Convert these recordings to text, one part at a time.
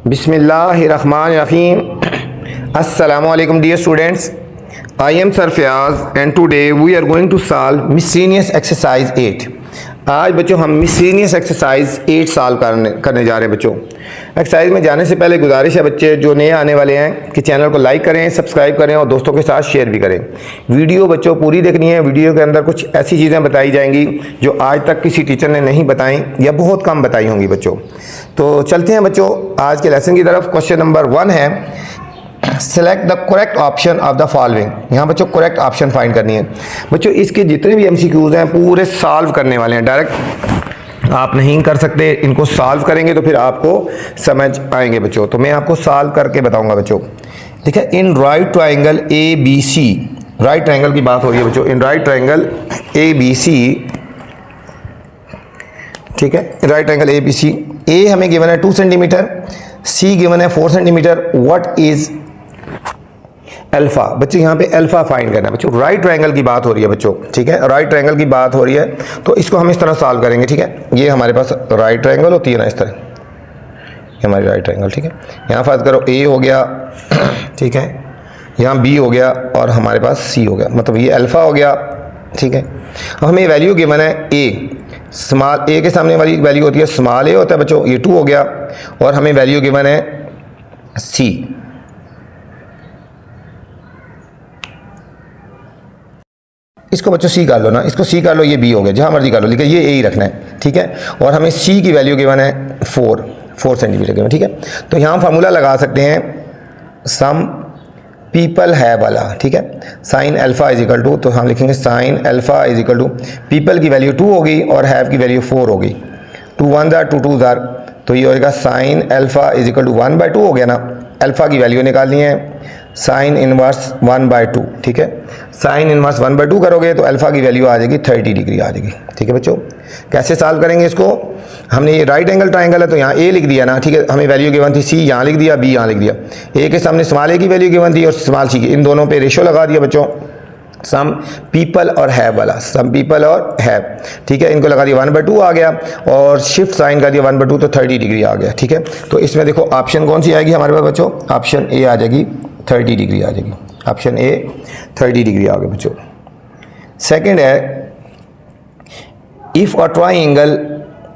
Bismillahirrahmanirrahim. Assalamu alaikum dear students. I am Sir Fayaz and today we are going to solve miscellaneous exercise 8. आज बच्चों हम miscellaneous exercise 8 solve करने जा रहे हैं बच्चों। एक्सरसाइज में जाने से पहले गुजारिश है बच्चे जो नए आने वाले हैं कि चैनल को लाइक करें, सब्सक्राइब करें और दोस्तों के साथ शेयर भी करें। वीडियो बच्चों पूरी देखनी है। वीडियो के अंदर कुछ ऐसी चीज़ें बताई जाएंगी जो आज तक किसी टीचर ने नहीं बताई या बहुत कम बताई होंगी बच्चों। तो चलते हैं बच्चों आज के लेसन की तरफ। क्वेश्चन नंबर 1 है select the correct option of the following. यहाँ बच्चों करेक्ट ऑप्शन फाइंड करनी है बच्चों। इसके जितने भी एमसीक्यूज हैं पूरे सॉल्व करने वाले हैं। डायरेक्ट आप नहीं कर सकते, इनको सॉल्व करेंगे तो फिर आपको समझ आएंगे बच्चों। तो मैं आपको सॉल्व करके बताऊंगा बच्चों। ठीक है, in right triangle A B C, right triangle की बात हो रही है बच्चों। In right triangle A B C, ठीक है, right triangle A B C, A हमें गिवन है 2 सेंटीमीटर, सी गिवन है 4 सेंटीमीटर। What is alpha? बच्चे यहाँ पे अल्फा फाइंड करना है बच्चों। राइट ट्रायंगल की बात हो रही है बच्चों। ठीक है, राइट ट्रायंगल की बात हो रही है तो इसको हम इस तरह सॉल्व करेंगे। ठीक है, ये हमारे पास राइट ट्रायंगल होती है ना इस तरह, ये हमारी राइट ट्रायंगल। ठीक है, यहाँ फर्ज करो ए हो गया, ठीक है, यहाँ बी हो गया और हमारे पास सी हो गया, मतलब ये अल्फा हो गया। ठीक है, अब हमें वैल्यू गिवन है ए, स्मॉल ए के सामने वाली वैल्यू होती है स्मॉल ए होता है बच्चों, ये 2 हो गया। और हमें वैल्यू गिवन है सी, इसको बच्चों सी कर लो ना, इसको सी कर लो, ये बी हो गया, जहां मर्जी कर लो, लेकिन ये ए ही रखना है। ठीक है, और हमें सी की वैल्यू गिवन है 4 सेंटीमीटर गिवन। ठीक है, तो यहाँ फार्मूला लगा सकते हैं सम पीपल है वाला। ठीक है, sine alpha is equal to, तो हम लिखेंगे sine alpha is equal to पीपल की वैल्यू 2 होगी और हैव की वैल्यू 4 होगी। 2 1 जार 2 2 जार, तो ये होगा sine alpha is equal to 1/2 हो गया ना। अल्फा की वैल्यू निकालनी है साइन इनवर्स 1/2। ठीक है, साइन इनवर्स 1/2 करोगे तो अल्फा की वैल्यू आ जाएगी 30 डिग्री आ जाएगी। ठीक है बच्चों, कैसे सॉल्व करेंगे इसको? हमने ये राइट एंगल ट्रायंगल है तो यहाँ ए लिख दिया ना। ठीक है, हमें वैल्यू गिवन थी सी, यहाँ लिख दिया, बी यहाँ लिख दिया। ए के सामने स्मॉल ए की वैल्यू गिवन थी और स्मॉल सी की, इन दोनों पे रेशो लगा दिया बच्चों। सम पीपल और हैव वाला, सम पीपल और हैव। ठीक है, इनको लगा दिया 1/2 आ गया और शिफ्ट साइन कर दिया 1/2 तो 30 डिग्री आ गया। ठीक है, तो इसमें देखो ऑप्शन कौन सी आएगी हमारे पास बच्चों? ऑप्शन ए आ जाएगी, 30 डिग्री आ जाएगी। ऑप्शन ए 30 डिग्री आ गया बच्चों। सेकंड है if a triangle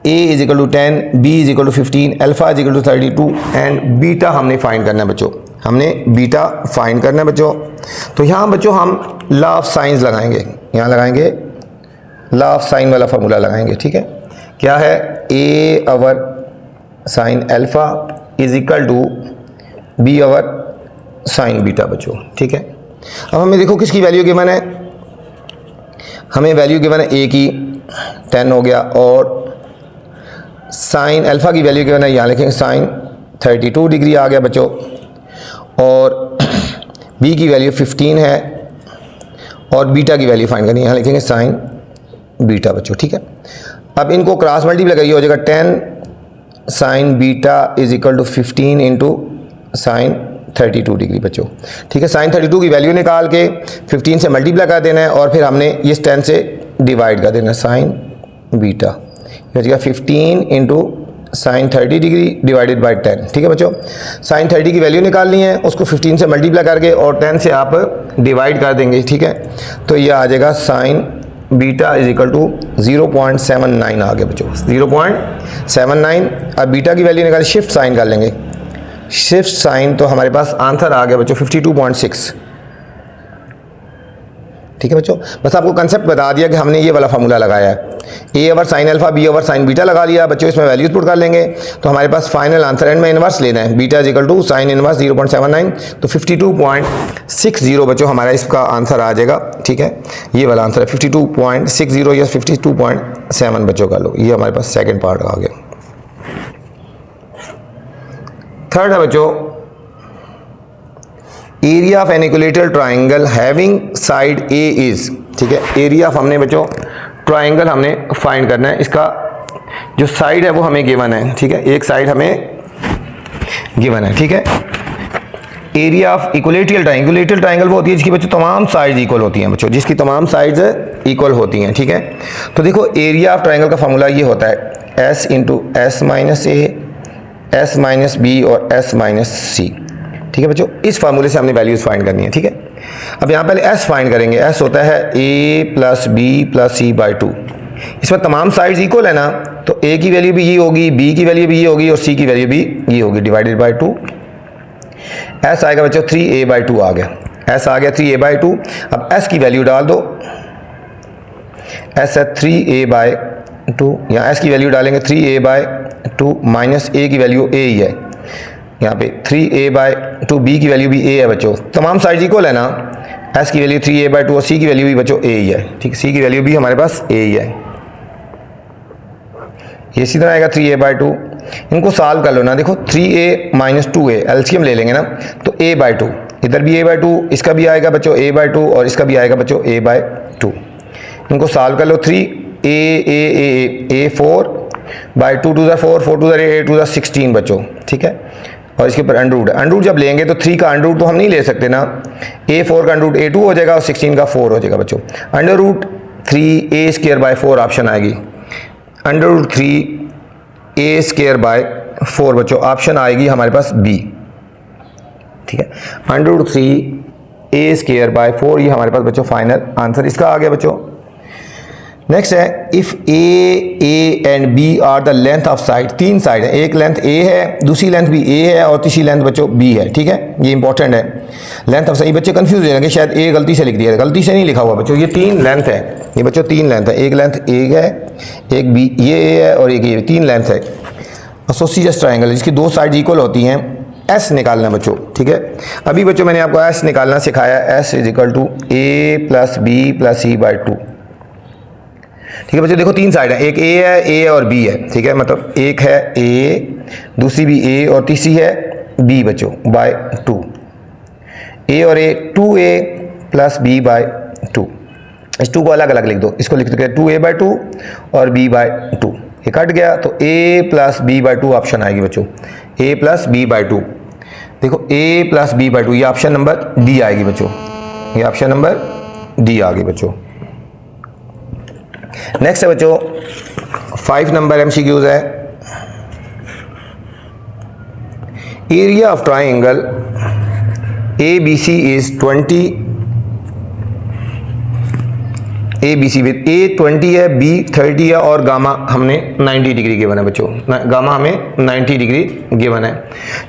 A is equal to 10, B is equal to 15, alpha is equal to 32 and beta हमने फाइंड करना है बच्चों। हमने बीटा फाइंड करना है बच्चों। तो यहाँ बच्चों हम लॉ ऑफ साइंस लगाएंगे, यहाँ लगाएंगे लॉ ऑफ साइन वाला फार्मूला लगाएंगे। ठीक है, क्या है? A over sine alpha is equal to B over sine beta बच्चों। ठीक है, अब हमें देखो किसकी वैल्यू गिवन है? हमें वैल्यू गिवन है ए की 10 हो गया और साइन अल्फा की वैल्यू गिवन है, यहाँ लिखेंगे साइन 32 डिग्री आ गया बच्चों। और बी की वैल्यू 15 है और बीटा की वैल्यू फाइंड करनी है, यहाँ लिखेंगे साइन बीटा बच्चों। ठीक है, अब इनको क्रॉस मल्टीप्लाई करिए, हो जाएगा 10 sine beta is equal to 15 into sine 32 degree बच्चों। ठीक है, साइन 32 की वैल्यू निकाल के 15 से मल्टीप्लाई कर देना है और फिर हमने इस 10 से डिवाइड कर देना है, साइन बीटा हो जाएगा 15 into sign 30 degree divided by 10। ठीक है बच्चों, साइन 30 की वैल्यू निकालनी है, उसको 15 से मल्टीप्लाई करके और 10 से आप डिवाइड कर देंगे। ठीक है, तो ये आ जाएगा sine beta is equal to 0.79 आ गया बच्चों, 0.79। अब बीटा की वैल्यू निकाल, शिफ्ट साइन कर लेंगे, शिफ्ट साइन, तो हमारे पास आंसर आ गया बच्चों 52.6। ठीक है बच्चों, बस आपको कंसेप्ट बता दिया कि हमने ये वाला फार्मूला लगाया है। A over sine alpha, B over sine beta लगा लिया बच्चों, इसमें वैल्यूज पुट कर लेंगे तो हमारे पास फाइनल आंसर एंड में इन्वर्स लेना है। Beta is equal to sine inverse 0.79, तो 52.60 बच्चों हमारा इसका आंसर आ जाएगा। ठीक है, ये वाला आंसर है 52.60 या 52.7 बच्चों का लो, ये हमारे पास सेकेंड पार्ट आ गया। थर्ड है बच्चों area of N equilateral triangle having side A is. ठीक है, एरिया ऑफ हमने बच्चों ट्राइंगल हमने फाइंड करना है, इसका जो साइड है वो हमें गिवन है। ठीक है, एक साइड हमें गिवन है। ठीक है, area of equilateral triangle, equilateral triangle वो होती है जिसकी बच्चों तमाम साइड्स इक्वल होती हैं बच्चों, जिसकी तमाम साइड्स इक्वल होती हैं। ठीक है, तो देखो एरिया ऑफ ट्राइंगल का फार्मूला ये होता है S into S minus A S minus B और एस माइनस सी। ठीक है बच्चों, इस फार्मूले से हमने वैल्यूज़ फाइंड करनी है। ठीक है, अब यहाँ पहले एस फाइंड करेंगे। एस होता है A plus B plus C by 2। इसमें तमाम साइड्स इक्वल है ना, तो ए की वैल्यू भी ये होगी, बी की वैल्यू भी ये होगी और सी की वैल्यू भी ये होगी, डिवाइडेड बाई 2। एस आएगा बच्चों 3a बाई 2 आ गया, एस आ गया 3a बाई 2। अब एस की वैल्यू डाल दो, एस है 3a बाई 2, यहाँ एस की वैल्यू डालेंगे 3a बाई 2 माइनस ए की वैल्यू a ही है, यहाँ पे 3a बाई 2, बी की वैल्यू भी a है बच्चों, तमाम साइड इक्वल है ना, s की वैल्यू 3a बाई 2 और c की वैल्यू भी बच्चों a ही है। ठीक, c की वैल्यू भी हमारे पास a ही है। ये इसी तरह आएगा 3a बाई 2। इनको सॉल्व कर लो ना, देखो 3a माइनस 2a एलसीएम ले लेंगे ना, तो a बाई 2, इधर भी a बाई 2, इसका भी आएगा बच्चों a बाई 2 और इसका भी आएगा बच्चों a बाई 2। इनको सॉल्व कर लो, 3a 4 by 2 to the 4, 4 to the 8 to the 16 बच्चों। ठीक है, और इसके ऊपर अंडर रूट जब लेंगे तो 3 का अंडर रूट तो हम नहीं ले सकते ना, a4 का अंडर रूट a2 हो जाएगा और 16 का 4 हो जाएगा बच्चों। Under root 3a square by 4 option आएगी, under root 3a square by 4 बच्चों ऑप्शन आएगी हमारे पास b। ठीक है, under root 3a square by 4 ये हमारे पास बच्चों फाइनल आंसर इसका आ गया बच्चों। नेक्स्ट है, if A and B are the length of side, 3 side है, एक लेंथ ए है, दूसरी लेंथ भी ए है और तीसरी लेंथ बच्चों बी है। ठीक है, ये इंपॉर्टेंट है, लेंथ ऑफ साइड। बच्चे कंफ्यूज हो जाएंगे, शायद ए गलती से लिख दिया है, गलती से नहीं लिखा हुआ बच्चों, ये 3 लेंथ है, ये बच्चों 3 लेंथ है, एक लेंथ ए है, एक बी ये ए है और एक ये, 3 लेंथ है। एसोसिएटिव ट्राइंगल जिसकी 2 साइड इक्वल होती हैं, एस निकालना बच्चों। ठीक है, अभी बच्चों मैंने आपको एस निकालना सिखाया, S is equal to A plus B plus C by 2। ठीक है बच्चों, देखो 3 साइड है, एक ए और बी है। ठीक है, मतलब एक है ए, दूसरी भी ए और तीसरी है बी बच्चों बाय 2। ए और ए 2a प्लस बी बाय 2, इस 2 को अलग अलग लिख दो, इसको लिख दो 2a बाय 2 और b बाय 2, ये कट गया तो a plus B by 2 option आएगी बच्चों, a प्लस बी बाय 2। देखो a प्लस बी बाय 2 ये ऑप्शन नंबर डी आएगी बच्चों, ये ऑप्शन नंबर डी आ गई बच्चों। नेक्स्ट है बच्चों 5 नंबर एमसीक्यूज है, area of triangle ABC is 20, ABC with A 20 है, B 30 है और गामा हमने 90 डिग्री गिवन है बच्चों, गामा हमें 90 डिग्री गिवन है।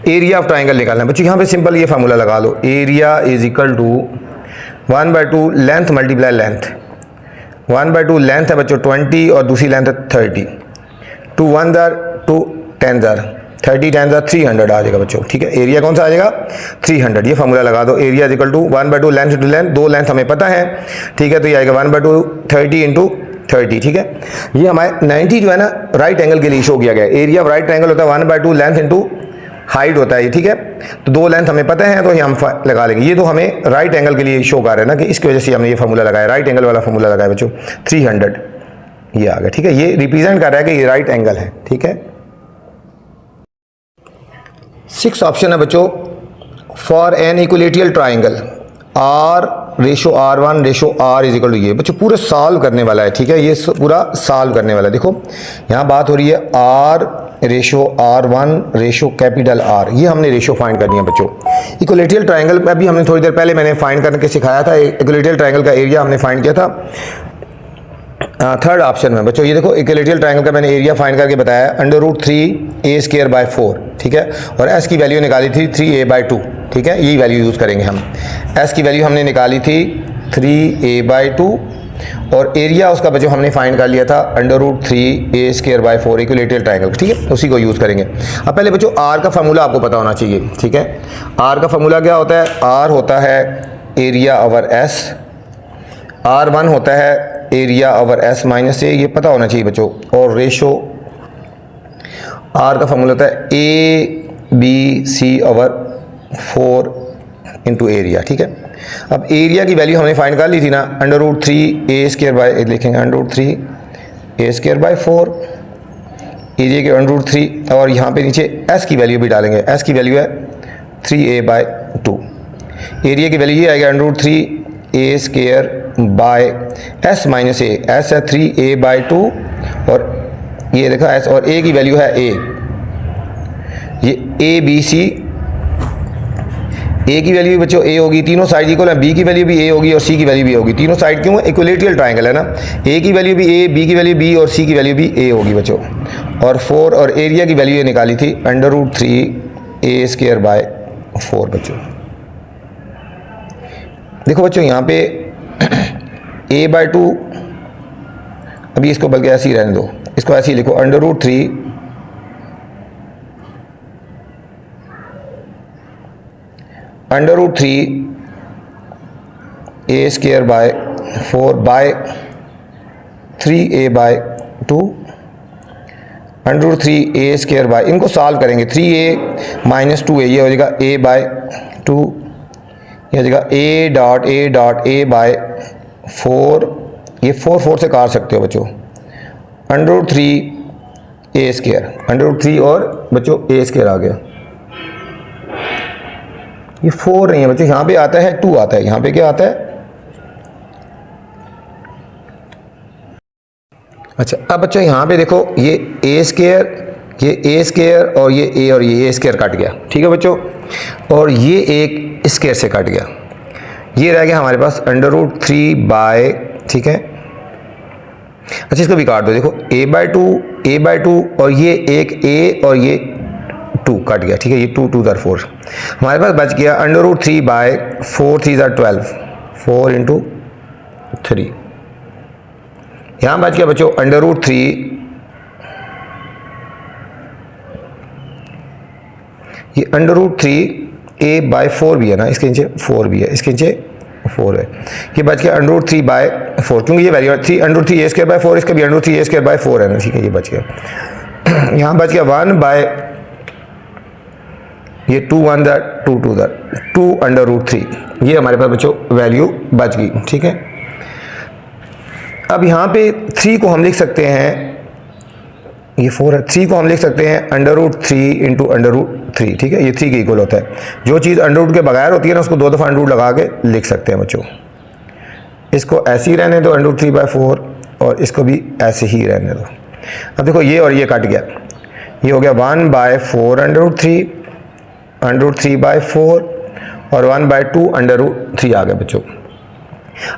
एरिया ऑफ ट्राइंगल निकालना है बच्चों, यहाँ पे सिंपल ये फार्मूला लगा लो, area is equal to 1/2 length multiply length, 1/2 length है बच्चों 20 और दूसरी लेंथ है 30, 2 1 जार 2 10 जार 30 10 जार 300 आ जाएगा बच्चों। ठीक है, एरिया कौन सा आ जाएगा 300, ये फार्मूला लगा दो, area is equal to 1/2 length to length, 2 length हमें पता है। ठीक है, तो ये आएगा 1/2 30 इंटू 30। ठीक है, ये हमारे 90 जो है ना राइट एंगल के लिए शो किया गया है, एरिया ऑफ राइट ट्रायंगल होता है 1/2 लेंथ इंटू हाइट होता है। ठीक है, तो 2 लेंथ हमें पता है तो ये हम लगा लेंगे, ये तो हमें राइट एंगल के लिए शो कर रहा है ना, कि इसकी वजह से हमने ये फार्मूला लगाया, राइट एंगल वाला फार्मूला लगाया बच्चों 300 ये आ गया। ठीक है, ये रिप्रेजेंट कर रहा है कि ये राइट एंगल है। ठीक है, 6 ऑप्शन है बच्चों, for an equilateral triangle R ratio R1 ratio R is equal to ये बच्चों पूरा सॉल्व करने वाला है। ठीक है, ये पूरा सॉल्व करने वाला है। देखो यहाँ बात हो रही है R ratio R1 ratio capital R, ये हमने रेशो फाइंड करनी है बच्चों। इक्विलेटरल ट्राइंगल में अभी हमने थोड़ी देर पहले मैंने फाइंड करके सिखाया था, इक्विलेटरल ट्राइंगल का एरिया हमने फाइंड किया था 3rd ऑप्शन में बच्चों। ये देखो इक्विलेटरल ट्राइंगल का मैंने एरिया फाइंड करके बताया, √3a स्क्वायर बाय 4। ठीक है, और s की वैल्यू निकाली थी 3a बाय 2। ठीक है, यही वैल्यू यूज़ करेंगे हम, s की वैल्यू हमने निकाली थी 3a बाय 2 और एरिया उसका बच्चों हमने फाइंड कर लिया था √3a square by 4 equilateral triangle. ठीक है, उसी को यूज़ करेंगे। अब पहले बच्चों r का फार्मूला आपको पता होना चाहिए। ठीक है, r का फार्मूला क्या होता है, r होता है एरिया ओवर s, R1 होता है एरिया ओवर s माइनस ए, ये पता होना चाहिए बच्चों, और रेशो R का फार्मूला होता है ABC ओवर 4 इंटू एरिया। ठीक है, अब एरिया की वैल्यू हमने फाइंड कर ली थी ना, √3a स्क्वायर बाय, लिखेंगे √3a स्क्वायर बाय 4 एरिया के √3, और यहाँ पे नीचे s की वैल्यू भी डालेंगे, s की वैल्यू है 3a बाय 2, एरिया की वैल्यू ये आएगा √3a square by s minus A, s है 3a बाय 2 और ये देखा s, और a की वैल्यू है a, ये ए बी सी, ए की वैल्यू भी बच्चों ए होगी, तीनों साइड इक्वल है, बी की वैल्यू भी ए होगी और सी की वैल्यू भी होगी। तीनों साइड क्यों? इक्विलेटरल ट्रायंगल है ना, ए की वैल्यू भी ए, बी की वैल्यू बी और सी की वैल्यू भी ए होगी बच्चों। और 4 और एरिया की वैल्यू ये निकाली थी √3a² बच्चों। देखो बच्चों यहाँ पे a/2, अभी इसको बल्कि ऐसे ही रहने दो, इसको ऐसे ही लिखो √3 a²/4 bye 3a/2 √3a² bye, इनको सॉल्व करेंगे 3a - 2a, ये हो जाएगा a/2, ये हो जाएगा a.a/4, ये 4 से काट सकते हो बच्चों, √3a², √3 और बच्चों a² आ गया। ये 4 नहीं है बच्चों, यहाँ पे आता है 2 आता है, यहाँ पे क्या आता है? अच्छा अब बच्चों यहाँ पे देखो ये a², ये a² और ये a और ये a² कट गया, ठीक है बच्चों, और ये एक स्क्वायर से कट गया, ये रह गया हमारे पास √3 ठीक है। अच्छा इसको भी काट दो, देखो a/2 और ये एक a और ये 2 कट गया, ठीक है, ये 2 2 4, हमारे पास बच गया √3 4 3 12, 4 × 3, यहाँ बच गया बच्चों √3, ये √3a/4 भी है ना, इसके नीचे 4 भी है, इसके नीचे 4 है, ये बच गया √3/4, क्योंकि ये वैल्यू 3√3a²/4, इसका भी √3a²/4 है ना, ठीक है, ये बच गया। यहाँ बच गया 1 ये 2 1 2 2 2 √3, ये हमारे पास बच्चों वैल्यू बच गई, ठीक है। अब यहाँ पे 3 को हम लिख सकते हैं, ये 4 है, 3 को हम लिख सकते हैं √3 × √3, ठीक है, ये 3 के इक्वल होता है। जो चीज़ √ के बगैर होती है ना, उसको 2 दफ़ा √ लगा के लिख सकते हैं बच्चों। इसको ऐसे ही रहने दो √3/4 और इसको भी ऐसे ही रहने दो। अब देखो ये और ये कट गया, ये हो गया 1/4 √3 √3/4 और 1/2 √3 आ गया बच्चों।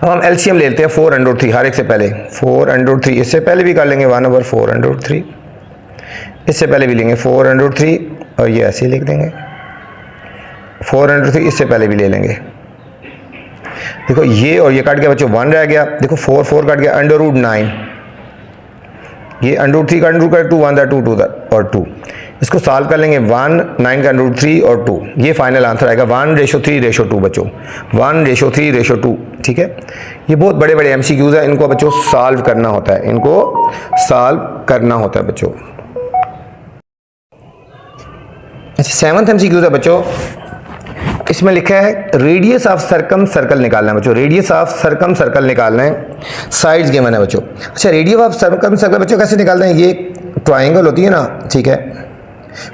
अब हम एलसीएम ले लेते हैं 4 √3 हर एक से पहले, 4 √3 इससे पहले भी कर लेंगे 1/4 √3, इससे पहले भी लेंगे 4 √3 और ये ऐसे ही लिख देंगे 4 √3, इससे पहले भी ले लेंगे। देखो ये और ये कट गया बच्चों, 1 रह गया, देखो 4 4 कट गया √9, ये √3 का √ 2 1 2 2 और 2, इसको सॉल्व कर लेंगे 1 9 का √3 और 2, ये फाइनल आंसर आएगा 1:3:2 बच्चों, 1:3:2, ठीक है। ये बहुत बड़े बड़े MCQs है, इनको बच्चों सॉल्व करना होता है, इनको सॉल्व करना होता है बच्चों। अच्छा 7th MCQ है बच्चों, इसमें लिखा है रेडियस ऑफ सर्कम सर्कल निकालना है बच्चों, रेडियस ऑफ सर्कम सर्कल निकालना है, साइड्स गिवन है बच्चों। अच्छा रेडियस ऑफ सर्कम सर्कल बच्चों कैसे निकालना है? ये ट्राइंगल होती है ना, ठीक है,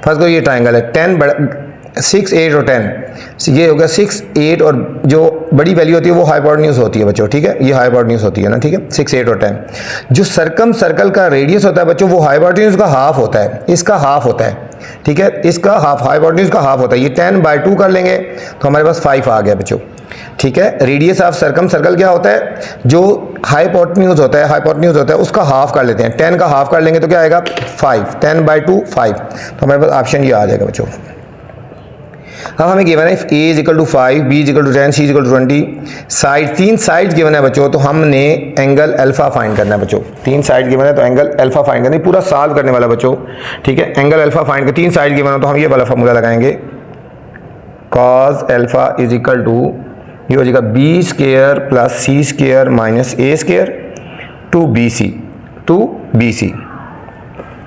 फर्स्ट को ये ट्राइंगल है 6 8 और 10, ये हो गया 6 8 और जो बड़ी वैल्यू होती है वो हाइपोटेन्यूज होती है बच्चों, ठीक है, ये हाइपोटेन्यूज होती है ना, ठीक है, 6 8 और 10। जो सर्कम सर्कल का रेडियस होता है बच्चों वो हाइपोटेन्यूज का हाफ होता है, इसका हाफ होता है, ठीक है, इसका हाफ, हाइपोटेन्यूज का हाफ होता है। ये 10/2 कर लेंगे तो हमारे पास 5 आ गया बच्चों, ठीक है। रेडियस ऑफ सर्कम सर्कल क्या होता है? जो हाइपोटेन्यूज होता है उसका हाफ कर लेते हैं, 10 का हाफ कर लेंगे तो क्या आएगा 5, 10/2 5, तो हमारे पास ऑप्शन ये आ जाएगा बच्चों। अब हमें गिवन है a = 5, b = 10, c = 20, side 3 side given है बच्चों, तो हमने एंगल अल्फा फाइंड करना है बच्चों। 3 साइड गिवन है तो एंगल अल्फा फाइंड करना है, पूरा सॉल्व करने वाला बच्चों, ठीक है। एंगल अल्फा फाइंड कर 3 साइड गिवन है तो हम ये वाला फार्मूला लगाएंगे, cos α = ये हो जाएगा b² + c² - a² 2bc।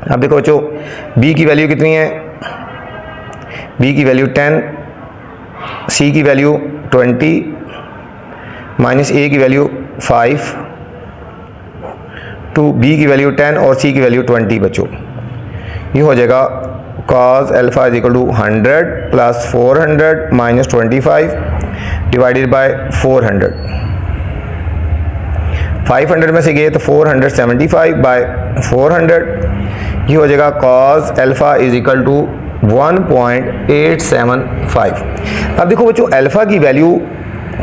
अब देखो बच्चों b की वैल्यू कितनी है? b की वैल्यू 10, c की वैल्यू 20 माइनस a की वैल्यू 5, टू b की वैल्यू 10 और c की वैल्यू 20 बच्चों। ये हो जाएगा cos α = 100 + 400 - 25 डिवाइडेड बाय 400, 500 में से गए तो 475 बाय 400, ये हो जाएगा cos α = 1.875। अब देखो बच्चों अल्फ़ा की वैल्यू,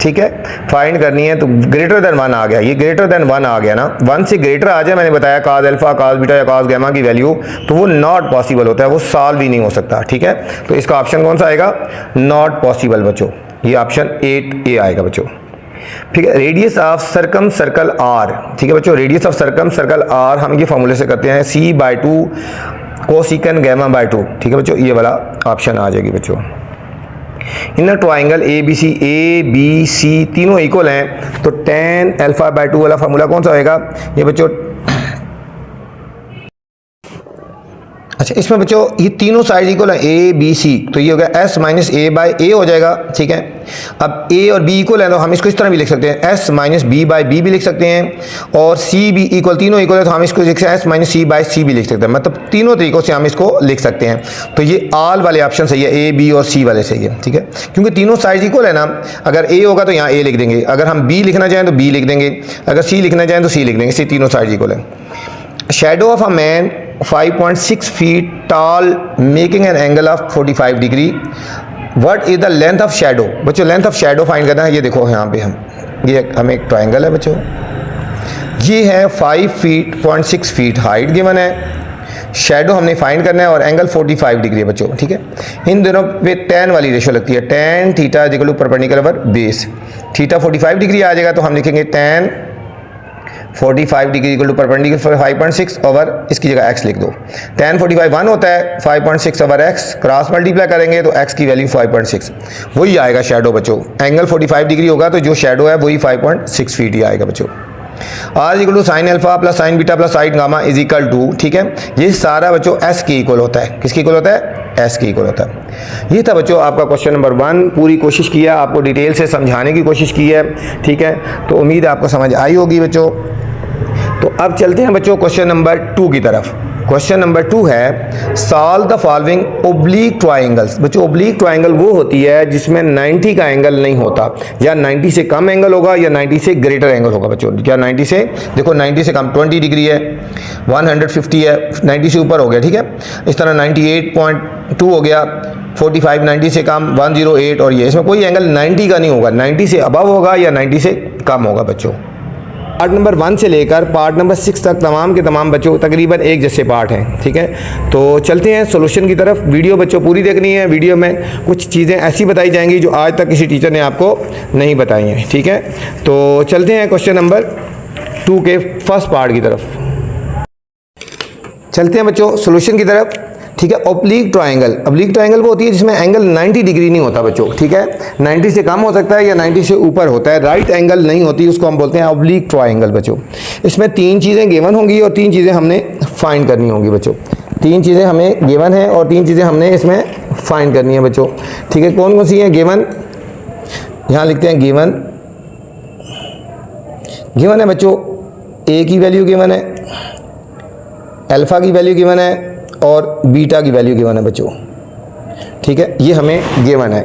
ठीक है, फाइंड करनी है तो ग्रेटर देन 1 आ गया, ये ग्रेटर देन 1 आ गया ना, 1 से ग्रेटर आ जाए, मैंने बताया काज अल्फ़ा, काज बीटा या काज गैमा की वैल्यू, तो वो नॉट पॉसिबल होता है, वो सॉल्व ही नहीं हो सकता, ठीक है। तो इसका ऑप्शन कौन सा आएगा? नॉट पॉसिबल बच्चों, ये ऑप्शन 8A आएगा बच्चों, ठीक है। Radius of circumcircle R, ठीक है बच्चों, radius of circumcircle R हम ये फॉर्मूले से करते हैं C/2 कोसिकन गैमा बाय 2, ठीक है बच्चों, ये वाला ऑप्शन आ जाएगी बच्चों। इन ट्राइंगल ए बी सी तीनों इक्वल हैं, तो tan α/2 वाला फार्मूला कौन सा होएगा? ये बच्चों, अच्छा इसमें बच्चों ये तीनों साइड इक्वल है ए बी सी, तो ये हो गया S - A/A हो जाएगा, ठीक है। अब A और B इक्वल है तो हम इसको इस तरह भी लिख सकते हैं, S - B/B भी लिख सकते हैं, और C B इक्वल, तीनों इक्वल है तो हम इसको लिख सकते हैं S - C/C भी लिख सकते हैं, मतलब तीनों तरीकों से हम इसको लिख सकते हैं। तो ये ऑल वाले ऑप्शन सही है, A B और C वाले सही है, ठीक है, क्योंकि तीनों साइड इक्वल है ना। अगर A होगा तो यहाँ A लिख देंगे, अगर हम B लिखना चाहें तो B लिख देंगे, अगर C लिखना चाहें तो C लिख देंगे, इससे तीनों साइड इक्वल है। Shadow of a man 5.6 feet tall making an angle of 45 degree, what is the length of shadow? बच्चों लेंथ ऑफ शेडो फाइंड करना है, ये देखो यहाँ पे ये हमें एक ट्राइंगल है बच्चों, ये है 5.6 फीट हाइट गिवन है, शेडो हमने फाइंड करना है और एंगल 45 डिग्री है बच्चों, ठीक है। इन दोनों पे tan वाली रेशो लगती है, tan theta equal to perpendicular over base, theta 45 degree आ जाएगा तो हम लिखेंगे tan 45 degree equal to perpendicular 5.6 over, इसकी जगह x लिख दो। tan 45 1 होता है, 5.6 ओवर x क्रॉस मल्टीप्लाई करेंगे तो x की वैल्यू 5.6, वही आएगा शेडो बच्चों। एंगल 45 डिग्री होगा तो जो शेडो है वही 5.6 फीट ही आएगा बच्चों। R equal to sine alpha plus sine beta plus sine gamma is equal to, ठीक है, ये सारा बच्चों s के इक्वल होता है, किसके इक्वल होता है? S के इक्वल होता है। ये था बच्चों आपका क्वेश्चन नंबर 1, पूरी कोशिश की है, आपको डिटेल से समझाने की कोशिश की है, ठीक है, तो उम्मीद है आपको समझ आई होगी बच्चों। तो अब चलते हैं बच्चों क्वेश्चन नंबर 2 की तरफ। क्वेश्चन नंबर 2 है solve the following oblique triangles. बच्चों ओब्लीक ट्राइंगल वो होती है जिसमें 90 का एंगल नहीं होता, या 90 से कम एंगल होगा या 90 से ग्रेटर एंगल होगा बच्चों। क्या 90 से, देखो 90 से कम 20 डिग्री है, 150 है, 90 से ऊपर हो गया, ठीक है, इस तरह 98.2 हो गया, 45 90 से कम, 108, और ये इसमें कोई एंगल 90 का नहीं होगा, 90 से अबव होगा या 90 से कम होगा बच्चों। पार्ट नंबर 1 से लेकर पार्ट नंबर 6 तक तमाम के तमाम बच्चों तकरीबन एक जैसे पार्ट हैं, ठीक है। तो चलते हैं सॉल्यूशन की तरफ। वीडियो बच्चों पूरी देखनी है, वीडियो में कुछ चीज़ें ऐसी बताई जाएंगी जो आज तक किसी टीचर ने आपको नहीं बताई हैं, ठीक है। तो चलते हैं क्वेश्चन नंबर 2 के फर्स्ट पार्ट की तरफ। चलते हैं बच्चों सॉल्यूशन की तरफ, ठीक है। ऑब्लीक ट्राइंगल, ऑब्लीक ट्राइंगल वो होती है जिसमें एंगल 90 डिग्री नहीं होता बच्चों, ठीक है, 90 से कम हो सकता है या 90 से ऊपर होता है, राइट एंगल नहीं होती, उसको हम बोलते हैं ऑब्लीक ट्राइंगल बच्चों। इसमें 3 चीज़ें गिवन होंगी और 3 चीज़ें हमने फाइंड करनी होंगी बच्चों। 3 चीज़ें हमें गिवन है और 3 चीज़ें हमने इसमें फाइंड करनी है बच्चों, ठीक है। कौन कौन सी हैं गिवन? यहाँ लिखते हैं गिवन। गिवन है बच्चों ए की वैल्यू गिवन है, अल्फ़ा की वैल्यू गिवन है और बीटा की वैल्यू गिवन है बच्चों, ठीक है, ये हमें गिवन है।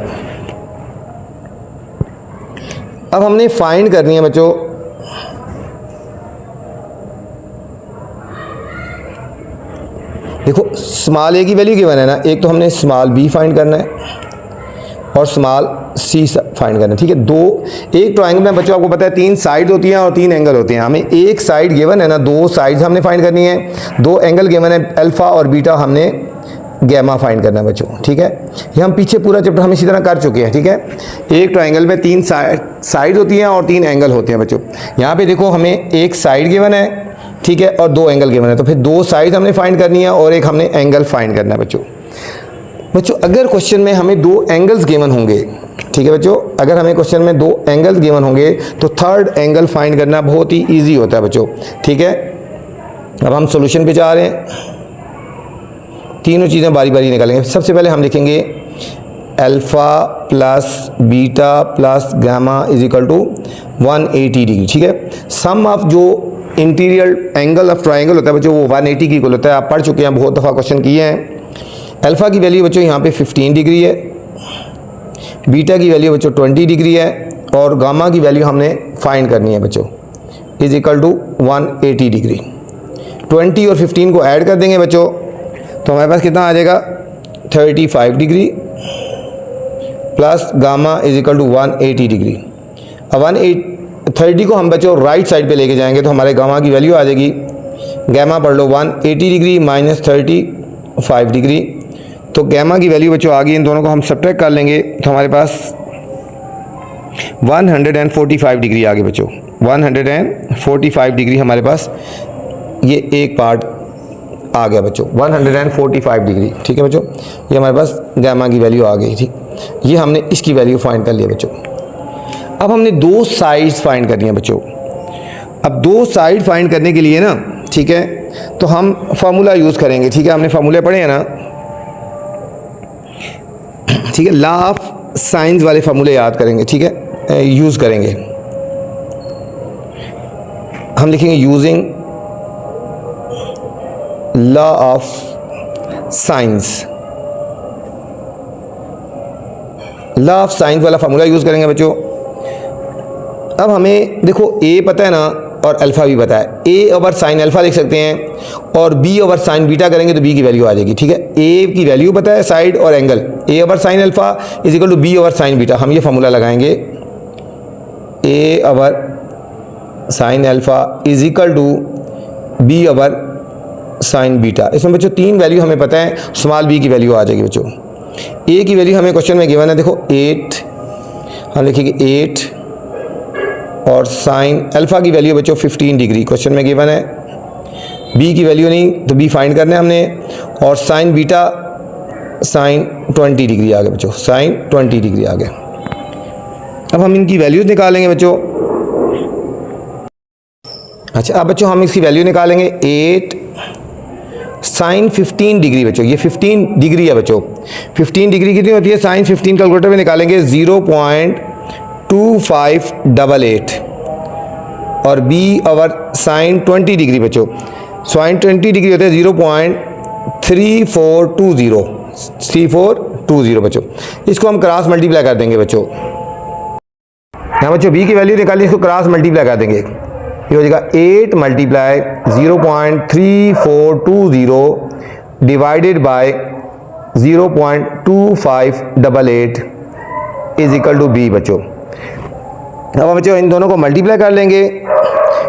अब हमने फाइंड करनी है बच्चों देखो स्मॉल ए की वैल्यू गिवन है ना, एक तो हमने स्मॉल बी फाइंड करना है और स्मॉल सी फाइंड करना है, ठीक है। एक ट्राइंगल में बच्चों आपको पता है 3 साइड होती हैं और 3 एंगल होते हैं, हमें एक साइड गिवन है ना, 2 साइड्स हमने फाइंड करनी है, 2 एंगल गिवन है, अल्फा और बीटा हमने गैमा फाइंड करना है बच्चों, ठीक है। ये हम पीछे पूरा चैप्टर हम इसी तरह कर चुके हैं, ठीक है। एक ट्राइंगल में 3 साइड होती हैं और 3 एंगल होते हैं बच्चों। यहाँ पे देखो हमें एक साइड गिवन है, ठीक है, और 2 एंगल गिवन है, तो फिर 2 साइड हमने फाइंड करनी है और एक हमने एंगल फाइंड करना है बच्चों। अगर क्वेश्चन में हमें 2 एंगल्स गिवन होंगे, ठीक है बच्चों, अगर हमें क्वेश्चन में 2 एंगल्स गिवन होंगे तो थर्ड एंगल फाइंड करना बहुत ही इजी होता है बच्चों, ठीक है। अब हम सॉल्यूशन पे जा रहे हैं, तीनों चीज़ें बारी बारी निकालेंगे। सबसे पहले हम लिखेंगे alpha plus beta plus gamma is equal to 180 degree, ठीक है। सम ऑफ जो इंटीरियर एंगल ऑफ ट्राइंगल होता है बच्चों वो 180 की इक्वल होता है, आप पढ़ चुके हैं, बहुत दफ़ा क्वेश्चन किए हैं। अल्फ़ा की वैल्यू बच्चों यहाँ पे 15 डिग्री है, बीटा की वैल्यू बच्चों 20 डिग्री है और गामा की वैल्यू हमने फाइंड करनी है बच्चों, इज इक्वल टू 180 डिग्री। 20 और 15 को ऐड कर देंगे बच्चों तो हमारे पास कितना आ जाएगा 35 degree plus gamma is equal to 180 degree. अब 130 को हम बच्चों राइट साइड पे लेके जाएंगे तो हमारे गामा की वैल्यू आ जाएगी, गामा पढ़ लो 180 डिग्री माइनस 35 डिग्री। तो गामा की वैल्यू बच्चों आ गई, इन दोनों को हम सब्ट्रैक्ट कर लेंगे तो हमारे पास 145 डिग्री आ गई बच्चों, 145 डिग्री हमारे पास ये एक पार्ट आ गया बच्चों, 145 डिग्री। ठीक है बच्चों, ये हमारे पास गामा की वैल्यू आ गई थी। ये हमने इसकी वैल्यू फाइंड कर लिया बच्चों। अब हमने दो साइड्स फाइंड करनी है बच्चों। अब दो साइड फाइंड करने के लिए ना, ठीक है, तो हम फार्मूला यूज़ करेंगे। ठीक है, हमने फार्मूले पढ़े हैं ना, ठीक है, लॉ ऑफ साइंस वाले फार्मूले याद करेंगे। ठीक है, यूज़ करेंगे। हम लिखेंगे using law of science, law of science वाला फार्मूला यूज़ करेंगे बच्चों। अब हमें देखो ए पता है ना और अल्फ़ा भी पता है, ए ओवर साइन अल्फ़ा लिख सकते हैं और बी ओवर साइन बीटा करेंगे तो बी की वैल्यू आ जाएगी। ठीक है, ए की वैल्यू पता है, साइड और angle, A over sine alpha is equal to B over sine beta. हम ये फार्मूला लगाएंगे, A over sine alpha is equal to B over sine beta. इसमें बच्चों तीन वैल्यू हमें पता है, स्मॉल बी की वैल्यू आ जाएगी बच्चों। ए की वैल्यू हमें क्वेश्चन में गिवन है, देखो 8, हम लिखेंगे 8 और साइन अल्फ़ा की वैल्यू बच्चों 15 डिग्री क्वेश्चन में गिवन है। बी की वैल्यू नहीं तो बी फाइंड करना है हमने, और साइन बीटा साइन 20 डिग्री आ गया बच्चों, साइन 20 डिग्री आ गया। अब हम इनकी वैल्यूज निकालेंगे बच्चों। अच्छा, अब बच्चों हम इसकी वैल्यू निकालेंगे, 8 साइन 15 डिग्री बच्चों, ये 15 डिग्री है बच्चों। 15 डिग्री कितनी होती है, साइन 15 कैलकुलेटर में निकालेंगे 0.2588 और बी ओवर साइन 20 डिग्री बच्चों, साइन 20 डिग्री होते हैं 0.3420 बच्चों। इसको हम क्रॉस मल्टीप्लाई कर देंगे बच्चों। यहाँ बच्चों बी की वैल्यू निकाली, इसको क्रॉस मल्टीप्लाई कर देंगे, ये हो जाएगा 8 multiply 0.3420 divided by 0.2588 is equal to B बच्चों। अब बच्चों इन दोनों को मल्टीप्लाई कर लेंगे,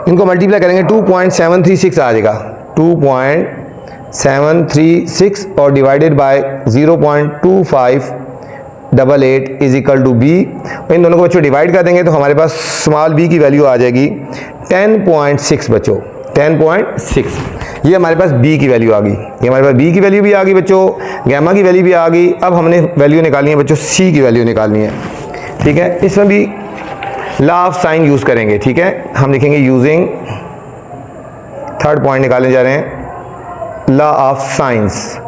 इनको मल्टीप्लाई करेंगे 2.736 आ जाएगा, 2.736 और divided by 0.2588 is equal to B. इन दोनों को बच्चों डिवाइड कर देंगे तो हमारे पास स्मॉल बी की वैल्यू आ जाएगी 10.6 बच्चों, 10.6। ये हमारे पास बी की वैल्यू आ गई, ये हमारे पास बी की वैल्यू भी आ गई बच्चों, गामा की वैल्यू भी आ गई। अब हमने वैल्यू निकालनी है बच्चों, सी की वैल्यू निकालनी है। ठीक है, इसमें भी लॉ ऑफ साइन यूज़ करेंगे। ठीक है, हम लिखेंगे यूजिंग, थर्ड पॉइंट निकालने जा रहे हैं, लॉ ऑफ साइंस।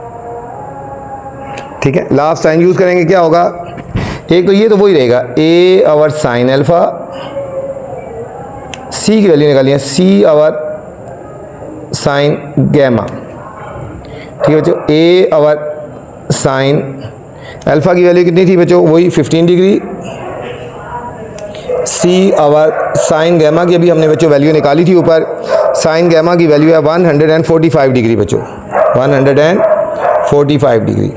ठीक है, लॉ ऑफ साइन यूज़ करेंगे, क्या होगा, एक तो ये तो वही रहेगा, ए ओवर साइन अल्फ़ा, सी की वैल्यू निकालिए, सी ओवर साइन गैमा। ठीक है बच्चों, ए ओवर साइन अल्फ़ा की वैल्यू कितनी थी बच्चों, वही 15 डिग्री, सी ओवर साइन गैमा की अभी हमने बच्चों वैल्यू निकाली थी ऊपर, साइन गैमा की वैल्यू है 145 डिग्री बच्चों, 145 डिग्री।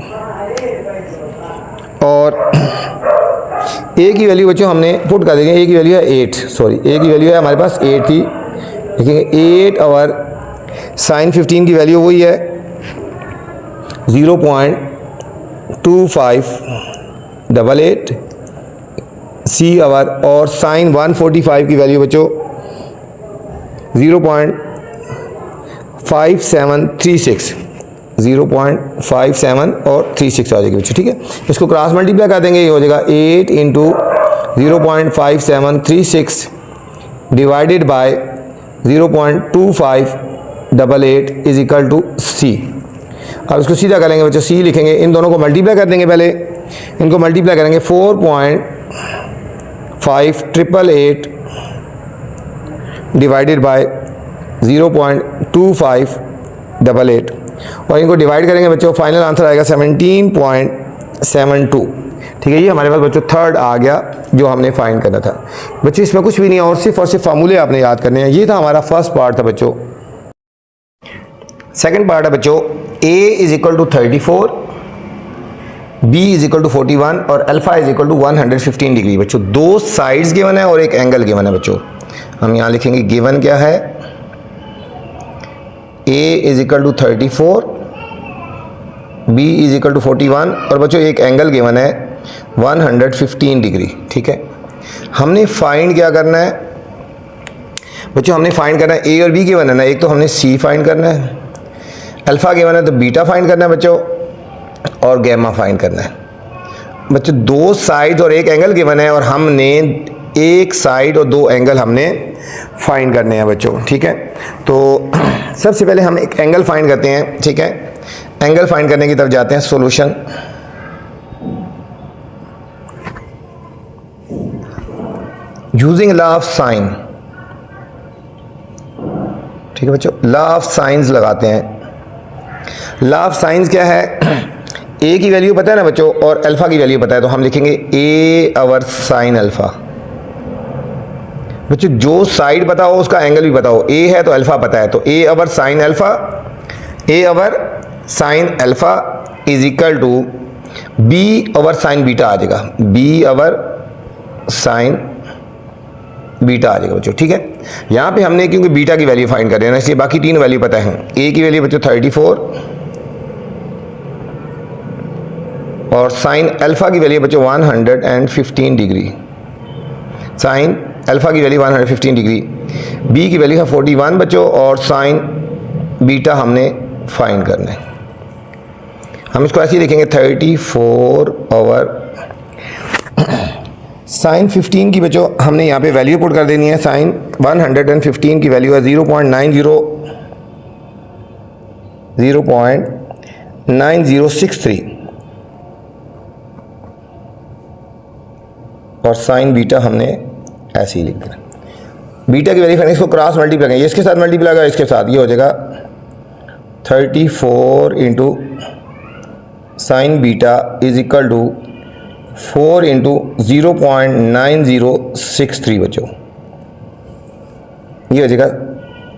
और ए की वैल्यू बच्चों हमने पुट कर देंगे, ए की वैल्यू है 8, सॉरी ए की वैल्यू है हमारे पास 8 थी, लिखेंगे 8 ओवर साइन 15 की वैल्यू वही है 0.2588, सी ओवर और साइन 145 की वैल्यू बच्चों 0.5736, 0.57 और 36 आ जाएगी बच्चों। ठीक है, इसको क्रॉस मल्टीप्लाई कर देंगे, ये हो जाएगा 8 into 0.5736 divided by 0.2588 is equal to C. अब इसको सीधा करेंगे बच्चों, सी लिखेंगे, इन दोनों को मल्टीप्लाई कर देंगे, पहले इनको मल्टीप्लाई करेंगे 4.5888 डिवाइडेड बाय 0.2588 और इनको डिवाइड करेंगे बच्चों, फाइनल आंसर आएगा 17.72। ठीक है, ये हमारे पास बच्चों थर्ड आ गया जो हमने फाइंड करना था बच्चों। इसमें कुछ भी नहीं है और सिर्फ फार्मूले आपने याद करने हैं। ये था हमारा फर्स्ट पार्ट था बच्चों। सेकंड पार्ट है बच्चों, a is equal to 34 B is equal to 41 और alpha is equal to 115 degree. बच्चों दो साइड्स गिवन है और एक एंगल गिवन है। बच्चों हम यहाँ लिखेंगे गिवन क्या है, A is equal to 34, B is equal to 41 और बच्चों एक एंगल गिवन है 115 डिग्री। ठीक है, हमने फाइंड क्या करना है बच्चों, हमने फाइंड करना है ए और बी गिवन है ना, एक तो हमने सी फाइंड करना है, अल्फा गिवन है तो बीटा फाइंड करना है बच्चों, और गैमा फाइंड करना है। बच्चों दो साइड और एक एंगल गिवन है और हमने एक साइड और दो एंगल हमने फाइंड करने हैं बच्चों। ठीक है, तो सबसे पहले हम एक एंगल फाइंड करते हैं। ठीक है, एंगल फाइंड करने की तरफ जाते हैं। Solution, using law of sign. ठीक है बच्चों, लॉ ऑफ साइंस लगाते हैं। लॉ ऑफ साइंस क्या है, ए की वैल्यू पता है ना बच्चों और अल्फा की वैल्यू पता है, तो हम लिखेंगे ए अवर साइन अल्फा। बच्चों जो साइड पता हो उसका एंगल भी पता हो, ए है तो अल्फा पता है, तो A over sine alpha, A over sine alpha is equal to B over sine beta आ जाएगा, बी ओवर साइन बीटा आ जाएगा बच्चों। ठीक है, यहाँ पे हमने क्योंकि बीटा की वैल्यू फाइंड कर रहे हैं ना, इसलिए बाकी तीन वैल्यू पता है। ए की वैल्यू बच्चों 34 और साइन अल्फा की वैल्यू बच्चों 115 डिग्री, साइन अल्फा की वैल्यू 115 डिग्री, बी की वैल्यू है 41 बच्चों और साइन बीटा हमने फाइंड करना है। हम इसको ऐसे ही लिखेंगे 34 ओवर साइन 15 की बच्चों हमने यहाँ पे वैल्यू पुट कर देनी है। साइन 115 की वैल्यू है 0.9063 और साइन बीटा हमने ऐसे ही लिख दिया। बीटा की वैल्यू फाइंड, इसको क्रॉस मल्टीप्लाई करेंगे, इसके साथ मल्टीप्लाई करें, इसके साथ ये हो जाएगा 34 into sine beta is equal to 4 into 0.9063 बच्चों, ये हो जाएगा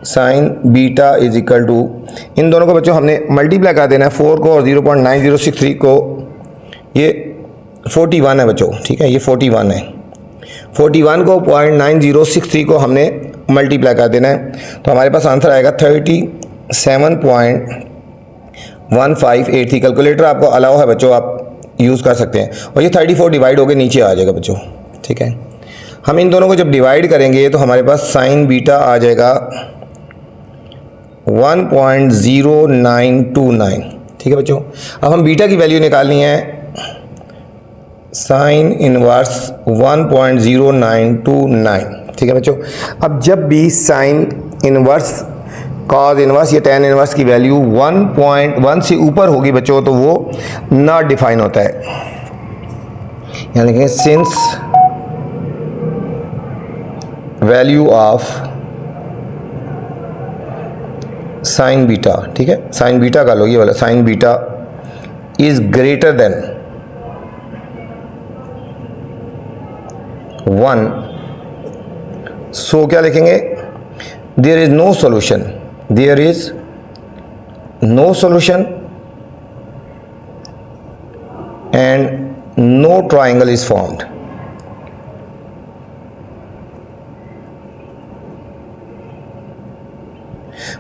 sine beta is equal to, इन दोनों को बच्चों हमने मल्टीप्लाई कर देना है, 4 को और 0.9063 को, ये 41 है बच्चों। ठीक है, ये 41 है, 41 को 0.9063 को हमने मल्टीप्लाई कर देना है, तो हमारे पास आंसर आएगा 37.158। कैलकुलेटर आपको अलाउ है बच्चों, आप यूज़ कर सकते हैं, और ये 34 डिवाइड होकर नीचे आ जाएगा बच्चों। ठीक है, हम इन दोनों को जब डिवाइड करेंगे तो हमारे पास साइन बीटा आ जाएगा 1.0929। ठीक है बच्चों, अब हम बीटा की वैल्यू निकालनी है, साइन इनवर्स 1.0929। ठीक है बच्चों, अब जब भी साइन इनवर्स, कॉज इनवर्स या टेन इनवर्स की वैल्यू 1.1 से ऊपर होगी बच्चों तो वो नॉट डिफाइन होता है, यानी कि since value of sine beta, ठीक है साइन बीटा का लो, ये वाला sine beta is greater than 1, so क्या लिखेंगे, there is no solution, there is no solution and no triangle is formed।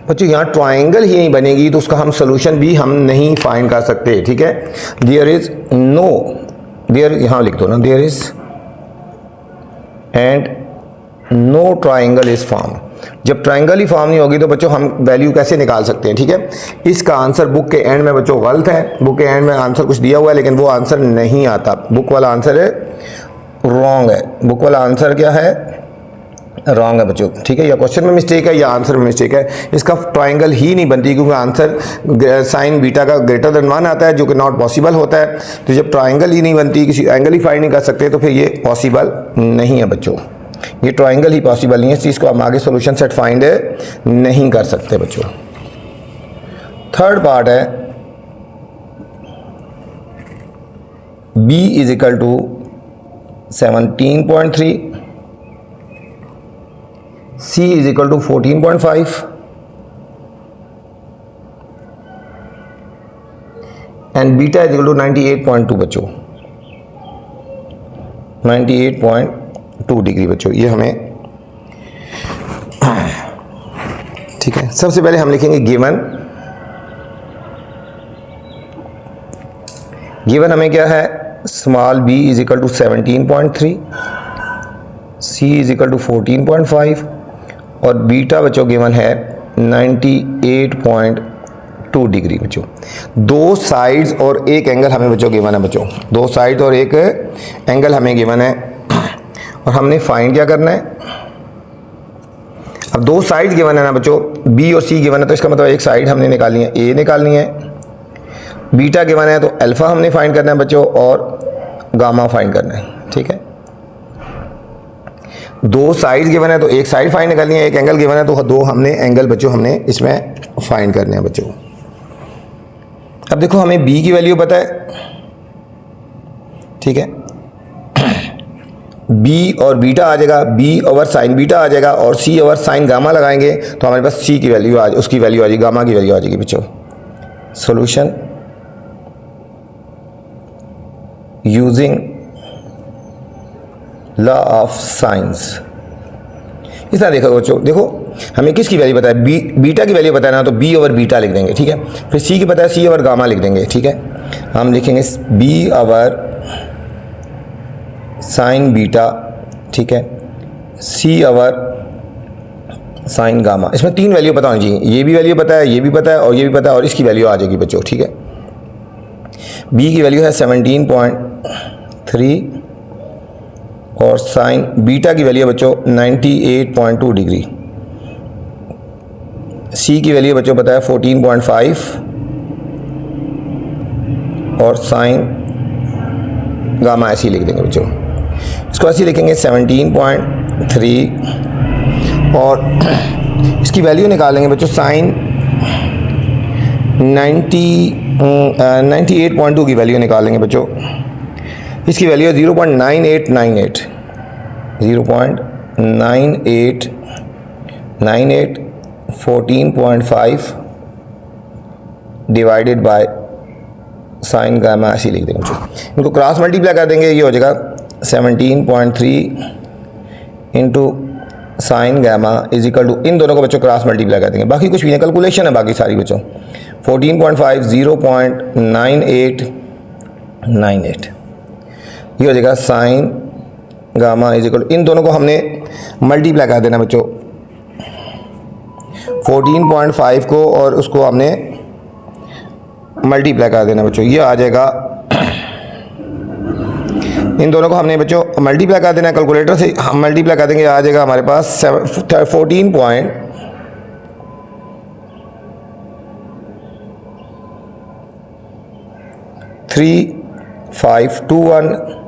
बच्चों यहाँ ट्राइंगल ही नहीं बनेगी तो उसका हम सोल्यूशन भी हम नहीं फाइंड कर सकते। ठीक है, देयर इज नो, देयर यहाँ लिख दो ना, there is and no triangle is form. जब ट्राइंगल ही फॉर्म नहीं होगी तो बच्चों हम वैल्यू कैसे निकाल सकते हैं। ठीक है, इसका आंसर बुक के एंड में बच्चों गलत है, बुक के एंड में आंसर कुछ दिया हुआ है लेकिन वो आंसर नहीं आता, बुक वाला आंसर है रॉन्ग है, बुक वाला आंसर क्या है, रॉन्ग है बच्चों। ठीक है, या क्वेश्चन में मिस्टेक है या आंसर में मिस्टेक है, इसका ट्राइंगल ही नहीं बनती क्योंकि आंसर साइन बीटा का ग्रेटर देन 1 आता है जो कि नॉट पॉसिबल होता है। तो जब ट्राइंगल ही नहीं बनती, किसी एंगल ही फाइंड नहीं कर सकते तो फिर ये पॉसिबल नहीं है बच्चों, ये ट्राइंगल ही पॉसिबल नहीं है, इस चीज़ को हम आगे सोल्यूशन सेट फाइंड नहीं कर सकते बच्चों। थर्ड पार्ट है b is equal to 17.3, c is equal to 14.5, and beta is equal to 98.2 बच्चों, 98.2 डिग्री बच्चों, ये हमें ठीक है। सबसे पहले हम लिखेंगे गिवन हमें क्या है, small b is equal to 17.3, c is equal to 14.5 और बीटा बच्चों गिवन है 98.2 डिग्री बच्चों। दो साइड्स और एक एंगल हमें बच्चों गिवन है बच्चों, दो साइड्स और एक एंगल हमें गिवन है और हमने फाइंड क्या करना है। अब दो साइड्स गिवन है ना बच्चों, b और c गिवन है, तो इसका मतलब एक साइड हमने निकालनी है, a निकालनी है, बीटा गिवन है तो अल्फा हमने फाइंड करना है बच्चों और गामा फाइंड करना है, ठीक है। दो साइड्स गिवन है तो एक साइड फाइंड करनी है, एक एंगल गिवन है तो दो हमने एंगल बच्चों हमने इसमें फाइंड करने हैं बच्चों। अब देखो हमें b की वैल्यू पता है, ठीक है, b और बीटा आ जाएगा, b ओवर साइन बीटा आ जाएगा और c ओवर साइन गामा लगाएंगे तो हमारे पास c की वैल्यू आ, उसकी वैल्यू आ जाएगी, गामा की वैल्यू आ जाएगी बच्चों। Solution using law of science. इस तरह देखो बच्चों, देखो हमें किसकी वैल्यू पता है, बीटा की वैल्यू पता है ना, तो b ओवर बीटा लिख देंगे, ठीक है। फिर c की पता है, c ओवर गामा लिख देंगे, ठीक है। हम लिखेंगे b ओवर साइन बीटा, ठीक है, c ओवर साइन गामा। इसमें तीन वैल्यू पता होनी चाहिए, ये भी वैल्यू पता है, ये भी पता है और ये भी पता है और इसकी वैल्यू आ जाएगी बच्चों, ठीक है। b की वैल्यू है 17.3 और साइन बीटा की वैल्यू बच्चों 98.2 डिग्री, c की वैल्यू बच्चों पता है 14.5 और साइन गामा ऐसे ही लिख देंगे बच्चों। इसको ऐसे लिखेंगे 17.3 और इसकी वैल्यू निकालेंगे बच्चों, साइन 98.2 की वैल्यू निकालेंगे बच्चों। इसकी वैल्यू है 0.9898, 0.9898 14.5 डिवाइडेड बाय साइन गामा ऐसे लिख देंगे बच्चों। इनको क्रॉस मल्टीप्लाई कर देंगे, ये हो जाएगा 17.3 into sine gamma is equal to, इन दोनों को बच्चों क्रॉस मल्टीप्लाई कर देंगे, बाकी कुछ भी नहीं, कैलकुलेशन है बाकी सारी बच्चों। 14.5 0.9898 ये हो जाएगा साइन गामा इज इक्वल, इन दोनों को हमने मल्टीप्लाई कर देना बच्चों, 14.5 को और उसको हमने मल्टीप्लाई कर देना बच्चों, ये आ जाएगा, इन दोनों को हमने बच्चों मल्टीप्लाई कर देना, कैलकुलेटर से हम मल्टीप्लाई कर देंगे, आ जाएगा हमारे पास 14.3521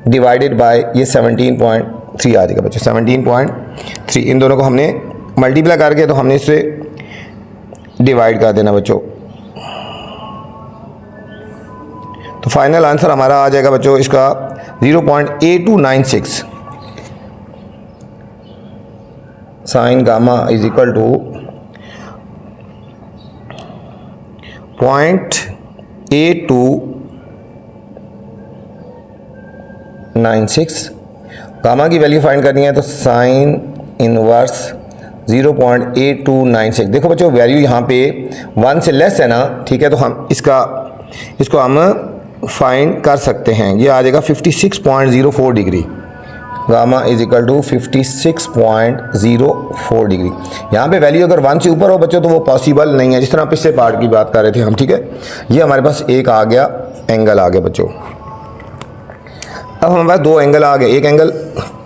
डिवाइडेड बाय ये 17.3 आ जाएगा बच्चों, 17.3। इन दोनों को हमने मल्टीप्लाई करके तो हमने इससे डिवाइड कर देना बच्चों, तो फाइनल आंसर हमारा आ जाएगा बच्चों इसका 0.8296 sine gamma is equal to 0.8296। Gamma की वैल्यू फाइंड करनी है तो साइन इनवर्स 0.8296। देखो बच्चों वैल्यू यहाँ पे 1 से लेस है ना, ठीक है, तो हम इसको हम फाइंड कर सकते हैं, ये आ जाएगा 56.04 degree, gamma is equal to 56.04 degree. यहाँ पे वैल्यू अगर 1 से ऊपर हो बच्चों तो वो पॉसिबल नहीं है, जिस तरह पिछले पार्ट की बात कर रहे थे हम, ठीक है। ये हमारे पास एक आ गया एंगल आ गया बच्चों। अब हमारे पास दो एंगल आ गए, एक एंगल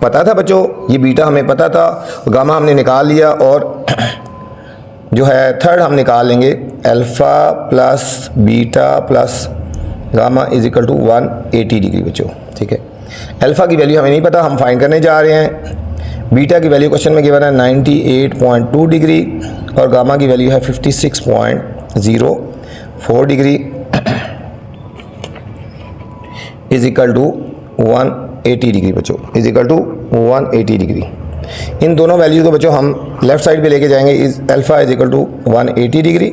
पता था बच्चों, ये बीटा हमें पता था, गामा हमने निकाल लिया और जो है थर्ड हम निकाल लेंगे, alpha plus beta plus gamma is equal to 180 degree बच्चों, ठीक है। अल्फ़ा की वैल्यू हमें नहीं पता, हम फाइंड करने जा रहे हैं। बीटा की वैल्यू क्वेश्चन में गिवन है 98.2 डिग्री और गामा की वैल्यू है 56.04 degree is equal to 180 degree बच्चों, इज इक्वल टू 180 डिग्री। इन दोनों वैल्यूज़ को बच्चों हम लेफ्ट साइड पे लेके जाएंगे, is alpha is equal to 180 degree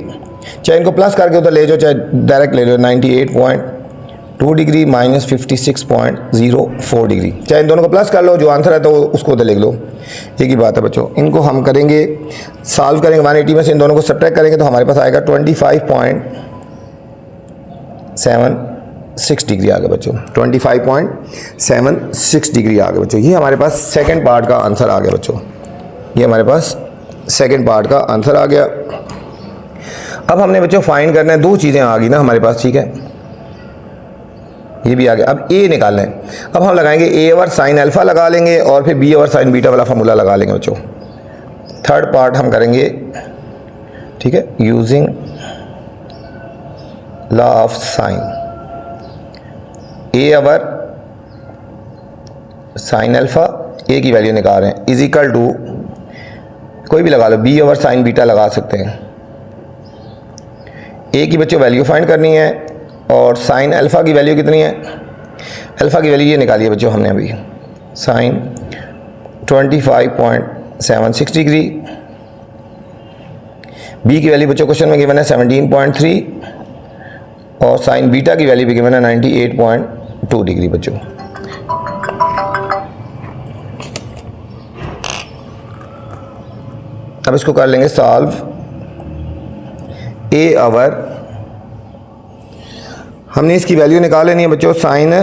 चाहे इनको प्लस करके उधर ले जाओ, चाहे डायरेक्ट ले लो, 98.2 डिग्री माइनस 56.04 डिग्री, चाहे इन दोनों को प्लस कर लो, जो आंसर है तो उसको उधर लिख लो, एक ही बात है बच्चों। इनको हम करेंगे सॉल्व करेंगे, 180 में से इन दोनों को सब्ट्रैक्ट करेंगे तो हमारे पास आएगा 25.76 डिग्री आ गया बच्चों, 25.76 डिग्री आ गया बच्चों। ये हमारे पास सेकंड पार्ट का आंसर आ गया बच्चों, ये हमारे पास सेकंड पार्ट का आंसर आ गया। अब हमने बच्चों फाइंड करना है, दो चीज़ें आ गई ना हमारे पास, ठीक है, ये भी आ गया। अब ए निकालना है, अब हम लगाएंगे ए ओवर साइन अल्फा लगा लेंगे और फिर बी ओवर साइन बीटा वाला फार्मूला लगा लेंगे बच्चों। थर्ड पार्ट हम करेंगे, ठीक है, using law of sine, A over sine alpha, A की वैल्यू निकाल रहे हैं, इज इक्वल टू कोई भी लगा लो, बी ओवर साइन बीटा लगा सकते हैं। ए की बच्चों वैल्यू फाइंड करनी है और साइन अल्फा की वैल्यू कितनी है, अल्फा की वैल्यू ये निकाली है बच्चों हमने अभी, साइन 25.76 डिग्री, बी की वैल्यू बच्चों क्वेश्चन में गिवन है 17.3 और साइन बीटा की वैल्यू भी गिवन है 98.2 डिग्री बच्चों। अब इसको कर लेंगे सॉल्व, ए ओवर, हमने इसकी वैल्यू निकाल लेनी है बच्चों, साइन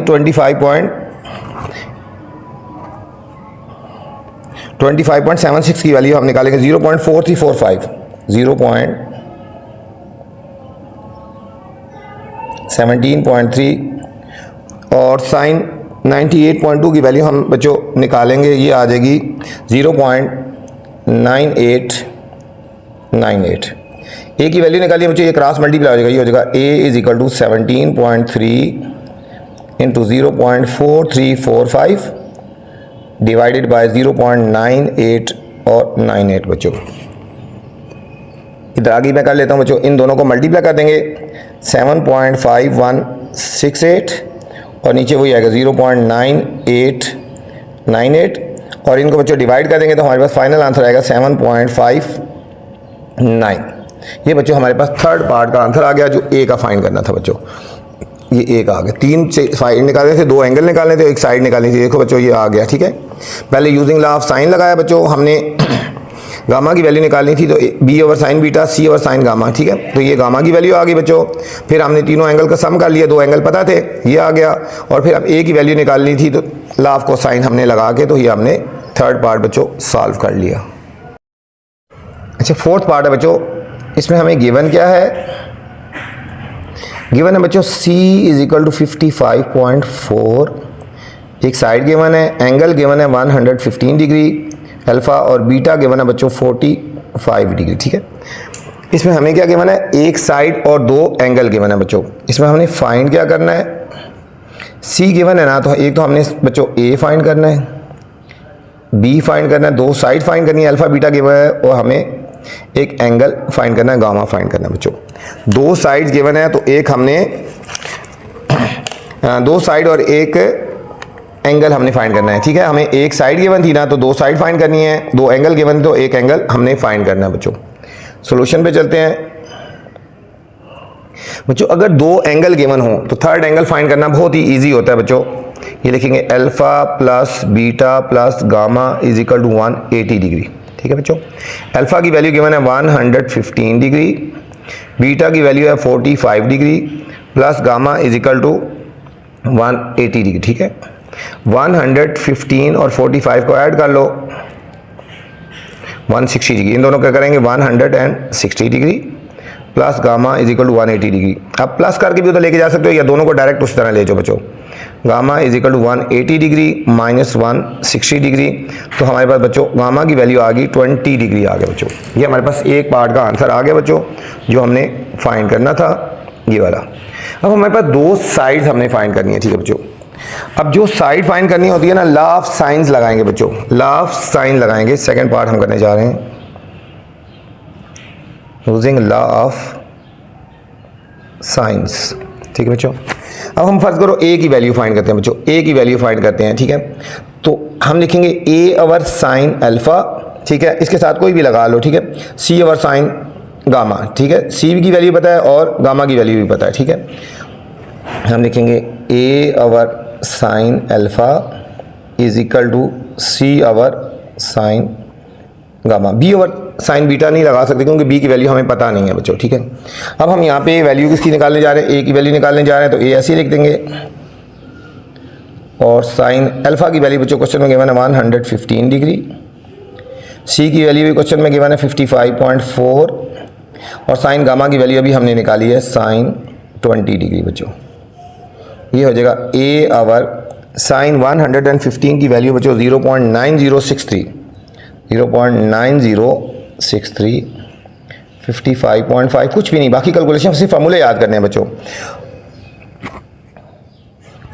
25.76 की वैल्यू हम निकालेंगे 0.4345, 0.17.3 और साइन 98.2 की वैल्यू हम बच्चों निकालेंगे, ये आ जाएगी 0.9898। ए की वैल्यू निकालिए बच्चों, ये क्रॉस मल्टीप्लाई हो जाएगा, ये हो जाएगा A is equal to 17.3 into 0.4345 divided by 0.98 और 98 बच्चों। इधर आगे मैं कर लेता हूँ बच्चों, इन दोनों को मल्टीप्लाई कर देंगे, 7.5168 और नीचे वही आएगा 0.9898 और इनको बच्चों डिवाइड कर देंगे तो हमारे पास फाइनल आंसर आएगा 7.59। ये बच्चों हमारे पास थर्ड पार्ट का आंसर आ गया, जो ए का फाइंड करना था बच्चों, ये ए का आ गया। तीन साइड निकालने थे, दो एंगल निकालने थे, एक साइड निकालनी थी, देखो बच्चों ये आ गया, ठीक है। पहले यूजिंग लॉ ऑफ साइन लगाया बच्चों, हमने गामा की वैल्यू निकालनी थी, तो बी ओवर साइन बीटा, सी ओवर साइन गामा, ठीक है, तो ये गामा की वैल्यू आ गई बच्चों। फिर हमने तीनों एंगल का सम कर लिया, दो एंगल पता थे, ये आ गया। और फिर अब ए की वैल्यू निकालनी थी, तो लॉ ऑफ कोसाइन हमने लगा के, तो ये हमने थर्ड पार्ट बच्चों सॉल्व कर लिया। अच्छा, फोर्थ पार्ट है बच्चों, इसमें हमें गिवन क्या है, गिवन है बच्चों c इज इक्वल टू 55.4, एक साइड गिवन है, एंगल गिवन है 115 डिग्री अल्फा और बीटा गिवन है बच्चों 45 डिग्री, ठीक है। इसमें हमें क्या गिवन है, एक साइड और दो एंगल गिवन है बच्चों। इसमें हमने फाइंड क्या करना है, c गिवन है ना, तो एक तो हमने बच्चों a फाइंड करना है, b फाइंड करना है, दो साइड फाइंड करनी है, अल्फा बीटा गिवन है, और हमें एक एंगल फाइंड करना है, गामा फाइंड करना है बच्चों। दो साइड्स गिवन है, तो एक हमने दो साइड और एक एंगल हमने फाइंड करना है, ठीक है। हमें एक साइड गिवन थी ना, तो दो साइड फाइंड करनी है, दो एंगल गिवन तो एक एंगल हमने फाइंड करना है बच्चों। सॉल्यूशन पे चलते हैं बच्चों। अगर दो एंगल गिवन हो तो थर्ड एंगल फाइंड करना बहुत ही इजी होता है बच्चों। ये लिखेंगे alpha plus beta plus gamma is equal to 180 degree, ठीक है बच्चों। अल्फा की वैल्यू गिवन है 115 डिग्री, बीटा की वैल्यू है 45 degree plus gamma is equal to 180 degree, ठीक है। 115 और 45 को ऐड कर लो, 160 डिग्री, इन दोनों क्या करेंगे 160 degree plus gamma is equal to 180 degree. आप प्लस करके भी उधर लेके जा सकते हो या दोनों को डायरेक्ट उस तरह ले जाओ बच्चों। Gamma is equal to 180 degree minus 160 degree, तो हमारे पास बच्चों गामा की वैल्यू आ गई 20 डिग्री आ गया बच्चों। ये हमारे पास एक पार्ट का आंसर आ गया बच्चों, जो हमने फाइंड करना था ये वाला। अब हमारे पास दो साइड्स हमने फाइंड करनी है, ठीक है बच्चों। अब जो साइड फाइंड करनी होती है ना, लॉ ऑफ साइंस लगाएंगे बच्चों, लॉ ऑफ साइन लगाएंगे। सेकेंड पार्ट हम करने जा रहे हैं यूजिंग लॉ ऑफ साइंस, ठीक है बच्चों। अब हम फर्ज करो ए की वैल्यू फाइंड करते हैं बच्चों, ए की वैल्यू फाइंड करते हैं, ठीक है। तो हम लिखेंगे ए ओवर साइन अल्फा ठीक है, इसके साथ कोई भी लगा लो, ठीक है, सी ओवर साइन गामा, ठीक है, सी की वैल्यू पता है और गामा की वैल्यू भी पता है, ठीक है। हम लिखेंगे A over sine alpha is equal to C over sine gamma. B over sine beta नहीं लगा सकते क्योंकि बी की वैल्यू हमें पता नहीं है बच्चों, ठीक है। अब हम यहाँ पे वैल्यू किसकी निकालने जा रहे हैं, ए की वैल्यू निकालने जा रहे हैं, तो ए ऐसे ही लिख देंगे। और साइन अल्फा की वैल्यू बच्चों क्वेश्चन में गिवन है 115 डिग्री, सी की वैल्यू भी क्वेश्चन में गिवन है 55.4 और साइन गामा की वैल्यू अभी हमने निकाली है साइन 20 डिग्री बच्चों। ये हो जाएगा ए ओवर साइन 115 की वैल्यू बच्चों 0.9063 55.5 कुछ भी नहीं, बाकी कैलकुलेशन सिर्फ फॉर्मूले याद करने हैं बच्चों।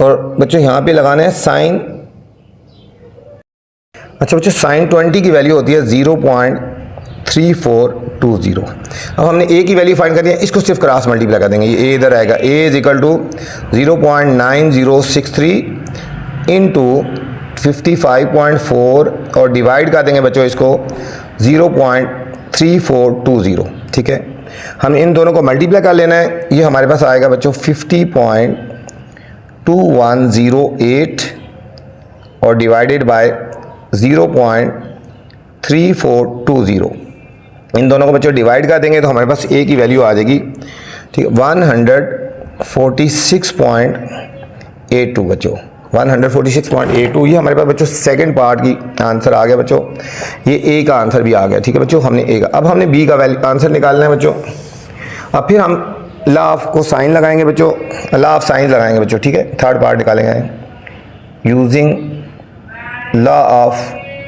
और बच्चों यहाँ पे लगाना है साइन, अच्छा बच्चों साइन 20 की वैल्यू होती है 0.3420। अब हमने ए की वैल्यू फाइंड करनी है, इसको सिर्फ क्रॉस मल्टीप्लाई कर देंगे, ये ए इधर आएगा, ए इज इक्वल टू 0.9063 इंटू 55.4 और डिवाइड कर देंगे बच्चों इसको 0.3420, ठीक है। हम इन दोनों को मल्टीप्लाई कर लेना है, ये हमारे पास आएगा बच्चों 50.2108 और डिवाइडेड बाय 0.3420। इन दोनों को बच्चों डिवाइड कर देंगे तो हमारे पास ए की वैल्यू आ जाएगी, ठीक है, 146.82 बच्चों, 146.82। ये हमारे पास बच्चों सेकंड पार्ट की आंसर आ गया बच्चों, ये ए का आंसर भी आ गया, ठीक है बच्चों। हमने ए का, अब हमने बी का आंसर निकालना है बच्चों। अब फिर हम लॉ ऑफ को साइन लगाएंगे बच्चों, लॉ ऑफ साइन लगाएंगे बच्चों, ठीक है, थर्ड पार्ट निकालेंगे यूजिंग लॉ ऑफ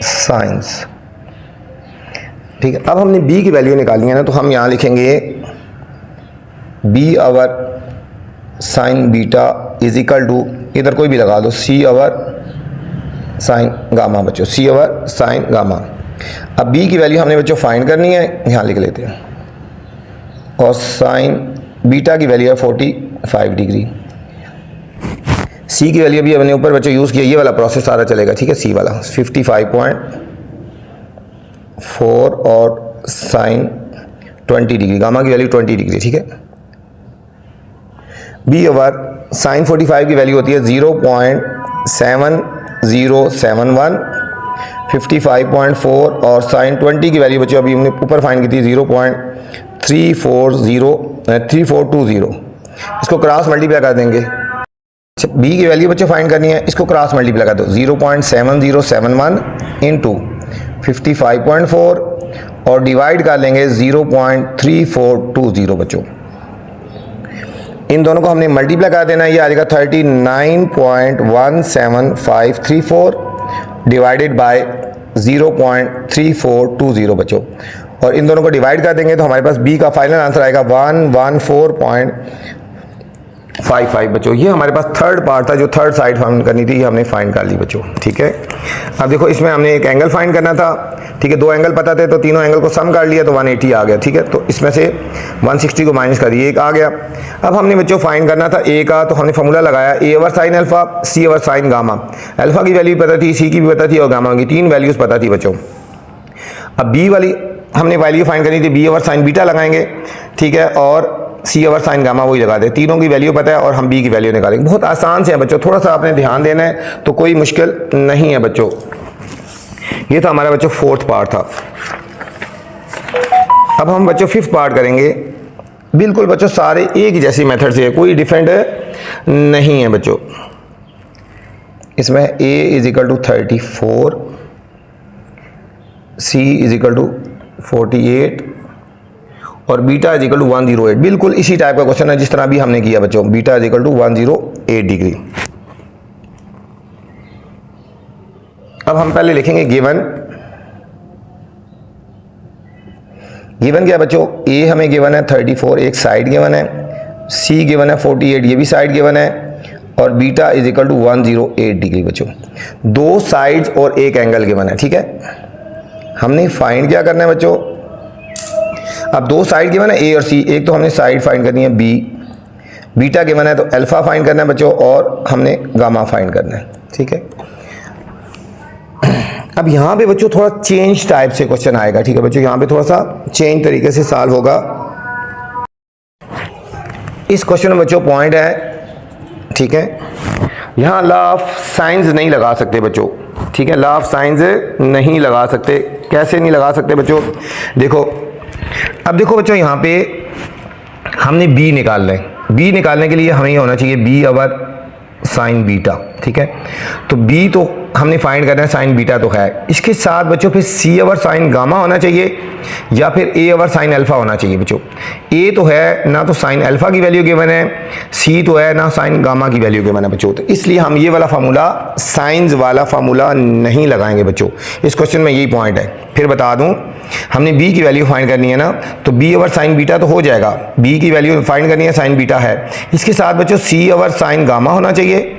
साइंस, ठीक है। अब हमने बी की वैल्यू निकालनी है ना, तो हम यहाँ लिखेंगे B over sine beta is equal to, इधर कोई भी लगा दो, सी ओवर साइन गामा बच्चों, सी ओवर साइन गामा। अब बी की वैल्यू हमने बच्चों फाइंड करनी है, यहाँ लिख लेते हैं, और साइन बीटा की वैल्यू है 45 डिग्री। सी की वैल्यू भी हमने ऊपर बच्चों यूज़ किया, ये वाला प्रोसेस सारा चलेगा, ठीक है, सी वाला 55.4 और साइन 20 डिग्री, गामा की वैल्यू 20 डिग्री, ठीक है। बी ओवर साइन 45 की वैल्यू होती है 0.7071, 55.4 और साइन 20 की वैल्यू बच्चों अभी हमने ऊपर फाइंड की थी 0.3420। इसको क्रॉस मल्टीप्लाई कर देंगे। अच्छा, बी की वैल्यू बच्चों फाइंड करनी है, इसको क्रॉस मल्टीप्लाई कर दो, 0.7071 इंटू 55.4 और डिवाइड कर लेंगे 0.3420 बच्चों। इन दोनों को हमने मल्टीप्लाई कर देना है, ये आ जाएगा 39.17534 डिवाइडेड बाय 0.3420 बच्चों। और इन दोनों को डिवाइड कर देंगे तो हमारे पास बी का फाइनल आंसर आएगा 114.55 बच्चों। ये हमारे पास थर्ड पार्ट था, जो थर्ड साइड फाइंड करनी थी, ये हमने फाइंड कर ली बच्चों, ठीक है। अब देखो इसमें हमने एक एंगल फाइंड करना था, ठीक है, दो एंगल पता थे तो तीनों एंगल को सम कर लिया तो 180 आ गया, ठीक है। तो इसमें से 160 को माइनस कर दिए, एक आ गया। अब हमने बच्चों फाइंड करना था ए का, तो हमने फॉर्मूला लगाया ए ओवर साइन अल्फा, सी ओवर साइन गामा। अल्फा की वैल्यू पता थी, सी की भी पता थी और गामा की, तीन वैल्यूज पता थी बच्चों। अब बी वाली हमने वैल्यू फाइंड करनी थी, बी ओवर साइन बीटा लगाएंगे, ठीक है, और सी ओवर साइन गामा वही लगा दे, तीनों की वैल्यू पता है और हम बी की वैल्यू निकालेंगे। बहुत आसान से है बच्चों, थोड़ा सा आपने ध्यान देना है, तो कोई मुश्किल नहीं है बच्चों। ये तो हमारा बच्चों फोर्थ पार्ट था। अब हम बच्चों फिफ्थ पार्ट करेंगे, बिल्कुल बच्चों सारे एक ही जैसी मेथड से है, कोई डिफरेंट नहीं है बच्चों। इसमें a is equal to 34, c is equal to 48 और बीटा इज इक्वल टू 108। बिल्कुल इसी टाइप का क्वेश्चन है जिस तरह भी हमने किया बच्चों, beta is equal to 108 degree. अब हम पहले लिखेंगे गिवन। गिवन क्या बच्चों, ए हमें गिवन है 34, एक साइड गिवन है, सी गिवन है 48, ये भी साइड गिवन है, और beta is equal to 108 degree बच्चों। दो साइड्स और एक एंगल गिवन है, ठीक है। हमने फाइंड क्या करना है बच्चों, अब दो साइड गिवन है ए और सी, एक तो हमने साइड फाइंड करनी है बी, बीटा गिवन है तो अल्फा फाइंड करना है बच्चों, और हमने गामा फाइंड करना है, ठीक है। अब यहाँ पे बच्चों थोड़ा चेंज टाइप से क्वेश्चन आएगा, ठीक है बच्चों, यहाँ पे थोड़ा सा चेंज तरीके से सॉल्व होगा। इस क्वेश्चन में बच्चों पॉइंट है, ठीक है, यहाँ लॉ ऑफ साइंस नहीं लगा सकते बच्चों, ठीक है, लॉ ऑफ साइंस नहीं लगा सकते। कैसे नहीं लगा सकते बच्चों, देखो अब देखो बच्चों, यहाँ पे हमने बी निकालना है। बी निकालने के लिए हमें ये होना चाहिए बी ओवर साइन बीटा, ठीक है, तो बी तो हमने फाइंड करना है, साइन बीटा तो है, इसके साथ बच्चों फिर सी ओवर साइन गामा होना चाहिए या फिर ए ओवर साइन अल्फा होना चाहिए बच्चों। ए तो है ना, तो साइन अल्फा की वैल्यू गिवन है, सी तो है ना, साइन गामा की वैल्यू गिवन है बच्चों। तो इसलिए हम ये वाला फार्मूला, साइंस वाला फार्मूला नहीं लगाएंगे बच्चों। इस क्वेश्चन में यही पॉइंट है। फिर बता दूं, हमने b की वैल्यू फाइंड करनी है ना, तो b ओवर साइन बीटा तो हो जाएगा, b की वैल्यू फाइंड करनी है, साइन बीटा है, इसके साथ बच्चों c ओवर साइन गामा होना चाहिए,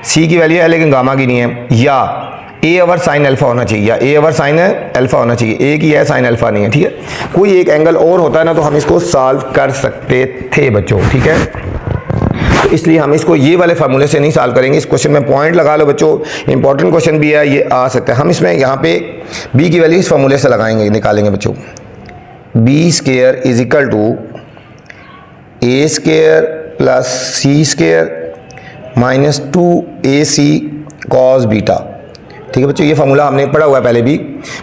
c की वैल्यू है लेकिन गामा की नहीं है, या a ओवर साइन अल्फा होना चाहिए, या a ओवर साइन अल्फा होना चाहिए, a की है साइन अल्फा नहीं है, ठीक है। कोई एक एंगल और होता है ना तो हम इसको सॉल्व कर सकते थे बच्चों, ठीक है। तो इसलिए हम इसको ये वाले फार्मूले से नहीं सॉल्व करेंगे। इस क्वेश्चन में पॉइंट लगा लो बच्चों, इंपॉर्टेंट क्वेश्चन भी है, ये आ सकता है। हम इसमें यहाँ पे b की वैल्यू इस फार्मूले से लगाएंगे, निकालेंगे बच्चों, b square is equal to a square plus C square minus 2ac cos beta, ठीक है बच्चों। ये फार्मूला हमने पढ़ा हुआ है पहले भी,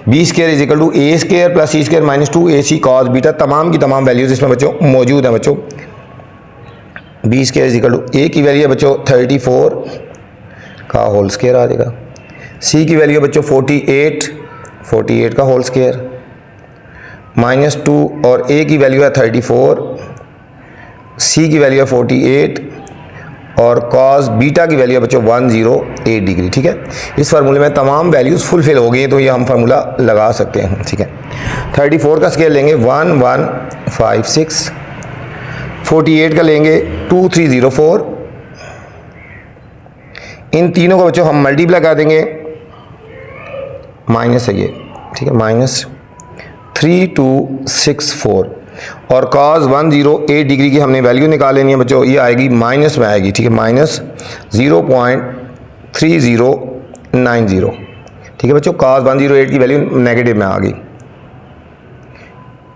b square is equal to a square plus C square minus 2ac cos beta, तमाम की तमाम वैल्यूज इसमें बच्चों मौजूद है बच्चों। B square is equal to A की वैल्यू है बच्चों 34 का होल स्क्वायर आ जाएगा, सी की वैल्यू है बच्चों 48 का होल स्क्वायर माइनस 2, और ए की वैल्यू है 34, सी की वैल्यू है 48 और कॉस बीटा की वैल्यू है बच्चों 108 डिग्री, ठीक है। इस फार्मूले में तमाम वैल्यूज फुलफिल हो गई हैं, तो ये हम फार्मूला लगा सकते हैं, ठीक है। 34 का स्केल लेंगे 1156, 48 का लेंगे 2304, इन तीनों को बच्चों हम मल्टीप्लाई कर देंगे, माइनस है ये, ठीक है, माइनस 3264, और cos 108 डिग्री की हमने वैल्यू निकाल लेनी है बच्चों, ये आएगी माइनस में आएगी, ठीक है, माइनस 0.3090, ठीक है बच्चों। cos 108 की वैल्यू नेगेटिव में आ गई,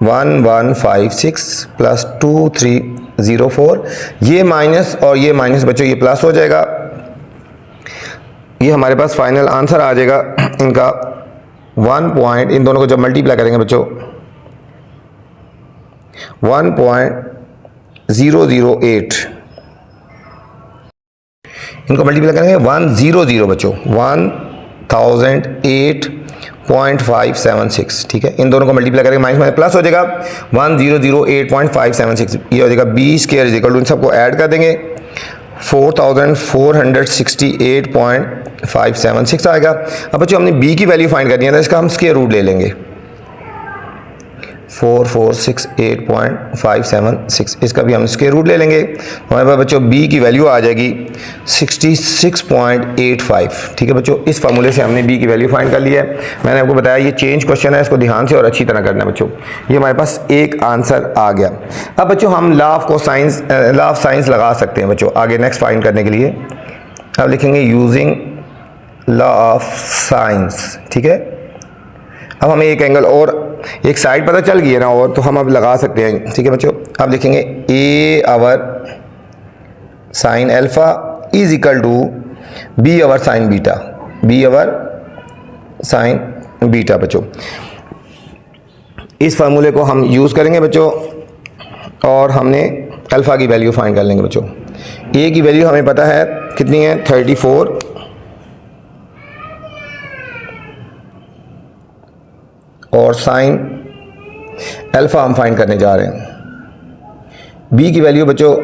1156 प्लस 2304, ये माइनस और ये माइनस बच्चों ये प्लस हो जाएगा, ये हमारे पास फाइनल आंसर आ जाएगा इनका 1 इन दोनों को जब मल्टीप्लाई करेंगे बच्चों 1.008, इनको मल्टीप्लाई करेंगे 100 बच्चों 1008.576, ठीक है। इन दोनों को मल्टीप्लाई करेंगे, माइनस माइनस प्लस हो जाएगा 1008.576, ये हो जाएगा B square is equal to, इन सबको ऐड कर देंगे 4468.576 आएगा। अब बच्चों हमने b की वैल्यू फाइंड करनी है ना, इसका हम स्क्वायर रूट ले लेंगे 4468.576, इसका भी हम स्क्वायर रूट ले लेंगे, हमारे पास बच्चों b की वैल्यू आ जाएगी 66.85, ठीक है बच्चों। इस फार्मूले से हमने b की वैल्यू फाइंड कर लिया है। मैंने आपको बताया ये चेंज क्वेश्चन है, इसको ध्यान से और अच्छी तरह करना है बच्चों। ये हमारे पास एक आंसर आ गया। अब बच्चों हम लॉ ऑफ साइंस लगा सकते हैं बच्चों आगे नेक्स्ट फाइंड करने के लिए। अब लिखेंगे यूजिंग लॉ ऑफ साइंस, ठीक है। अब हमें एक एंगल और एक साइड पता चल गई है ना, और तो हम अब लगा सकते हैं, ठीक है बच्चों। अब लिखेंगे A over sine alpha is equal to B over sine beta, B over sine beta बच्चों। इस फार्मूले को हम यूज़ करेंगे बच्चों, और हमने अल्फ़ा की वैल्यू फाइंड कर लेंगे बच्चों। ए की वैल्यू हमें पता है कितनी है 34, और साइन अल्फ़ा हम फाइंड करने जा रहे हैं। बी की वैल्यू बच्चों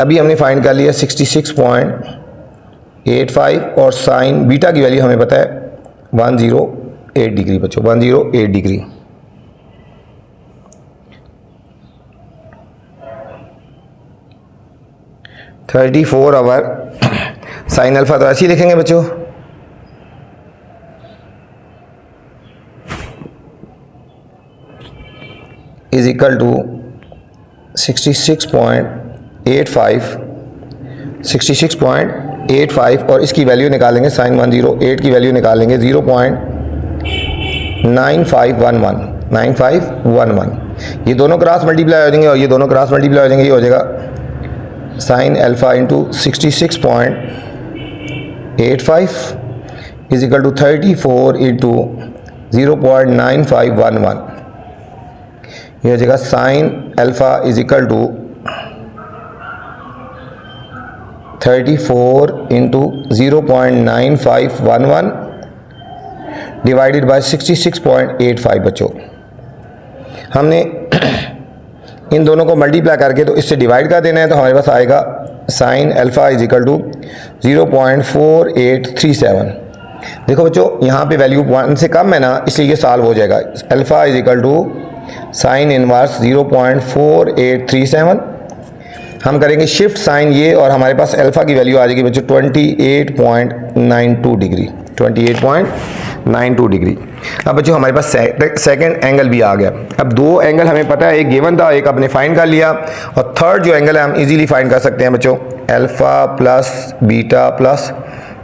अभी हमने फाइंड कर लिया 66.85, और साइन बीटा की वैल्यू हमें पता है 108 डिग्री बच्चों, 108 degree. Thirty 34 over sine alpha तो ऐसे ही लिखेंगे बच्चों, इज इक्वल टू 66.85 0.85 और इसकी वैल्यू निकालेंगे साइन 108 की वैल्यू निकालेंगे 0.9511 ये दोनों क्रॉस मल्टीप्लाई हो जाएंगे और ये दोनों क्रॉस मल्टीप्लाई हो जाएंगे। ये हो जाएगा sine alpha into 66.85 is equal to 34 into 0.9511। ये हो जाएगा sine alpha is equal to 34 into 0.9511 divided by 66.85 बच्चों। हमने इन दोनों को मल्टीप्लाई करके तो इससे डिवाइड कर देना है, तो हमारे पास आएगा sine alpha is equal to 0.4837। देखो बच्चों यहाँ पे वैल्यू 1 से कम है ना, इसलिए ये सॉल्व हो जाएगा। Alpha is equal to sine inverse 0.4837। हम करेंगे शिफ्ट साइन ये और हमारे पास अल्फ़ा की वैल्यू आ जाएगी बच्चों 28.92 डिग्री। 28.92 डिग्री। अब बच्चों हमारे पास सेकंड एंगल भी आ गया। अब दो एंगल हमें पता है, एक गिवन था, एक आपने फाइंड कर लिया, और थर्ड जो एंगल है हम इजीली फाइंड कर सकते हैं बच्चों। Alpha plus beta plus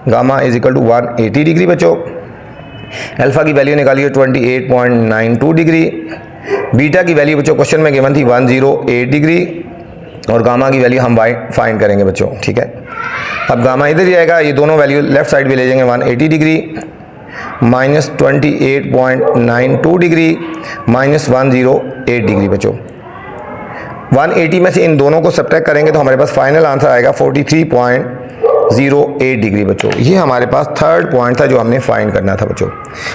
gamma is equal to 180 degree. बच्चों अल्फ़ा की वैल्यू निकालिए 28.92 डिग्री, बीटा की वैल्यू बच्चों क्वेश्चन में गिवन थी 108 डिग्री, और गामा की वैल्यू हम फाइंड करेंगे बच्चों। ठीक है, अब गामा इधर ही आएगा, ये दोनों वैल्यू लेफ्ट साइड पे ले जाएंगे 180 degree minus 28.92 degree minus 108 degree. बच्चों 180 में से इन दोनों को सब्ट्रैक्ट करेंगे तो हमारे पास फाइनल आंसर आएगा 43.08 डिग्री। बच्चों ये हमारे पास थर्ड पॉइंट था जो हमने फाइंड करना था बच्चों।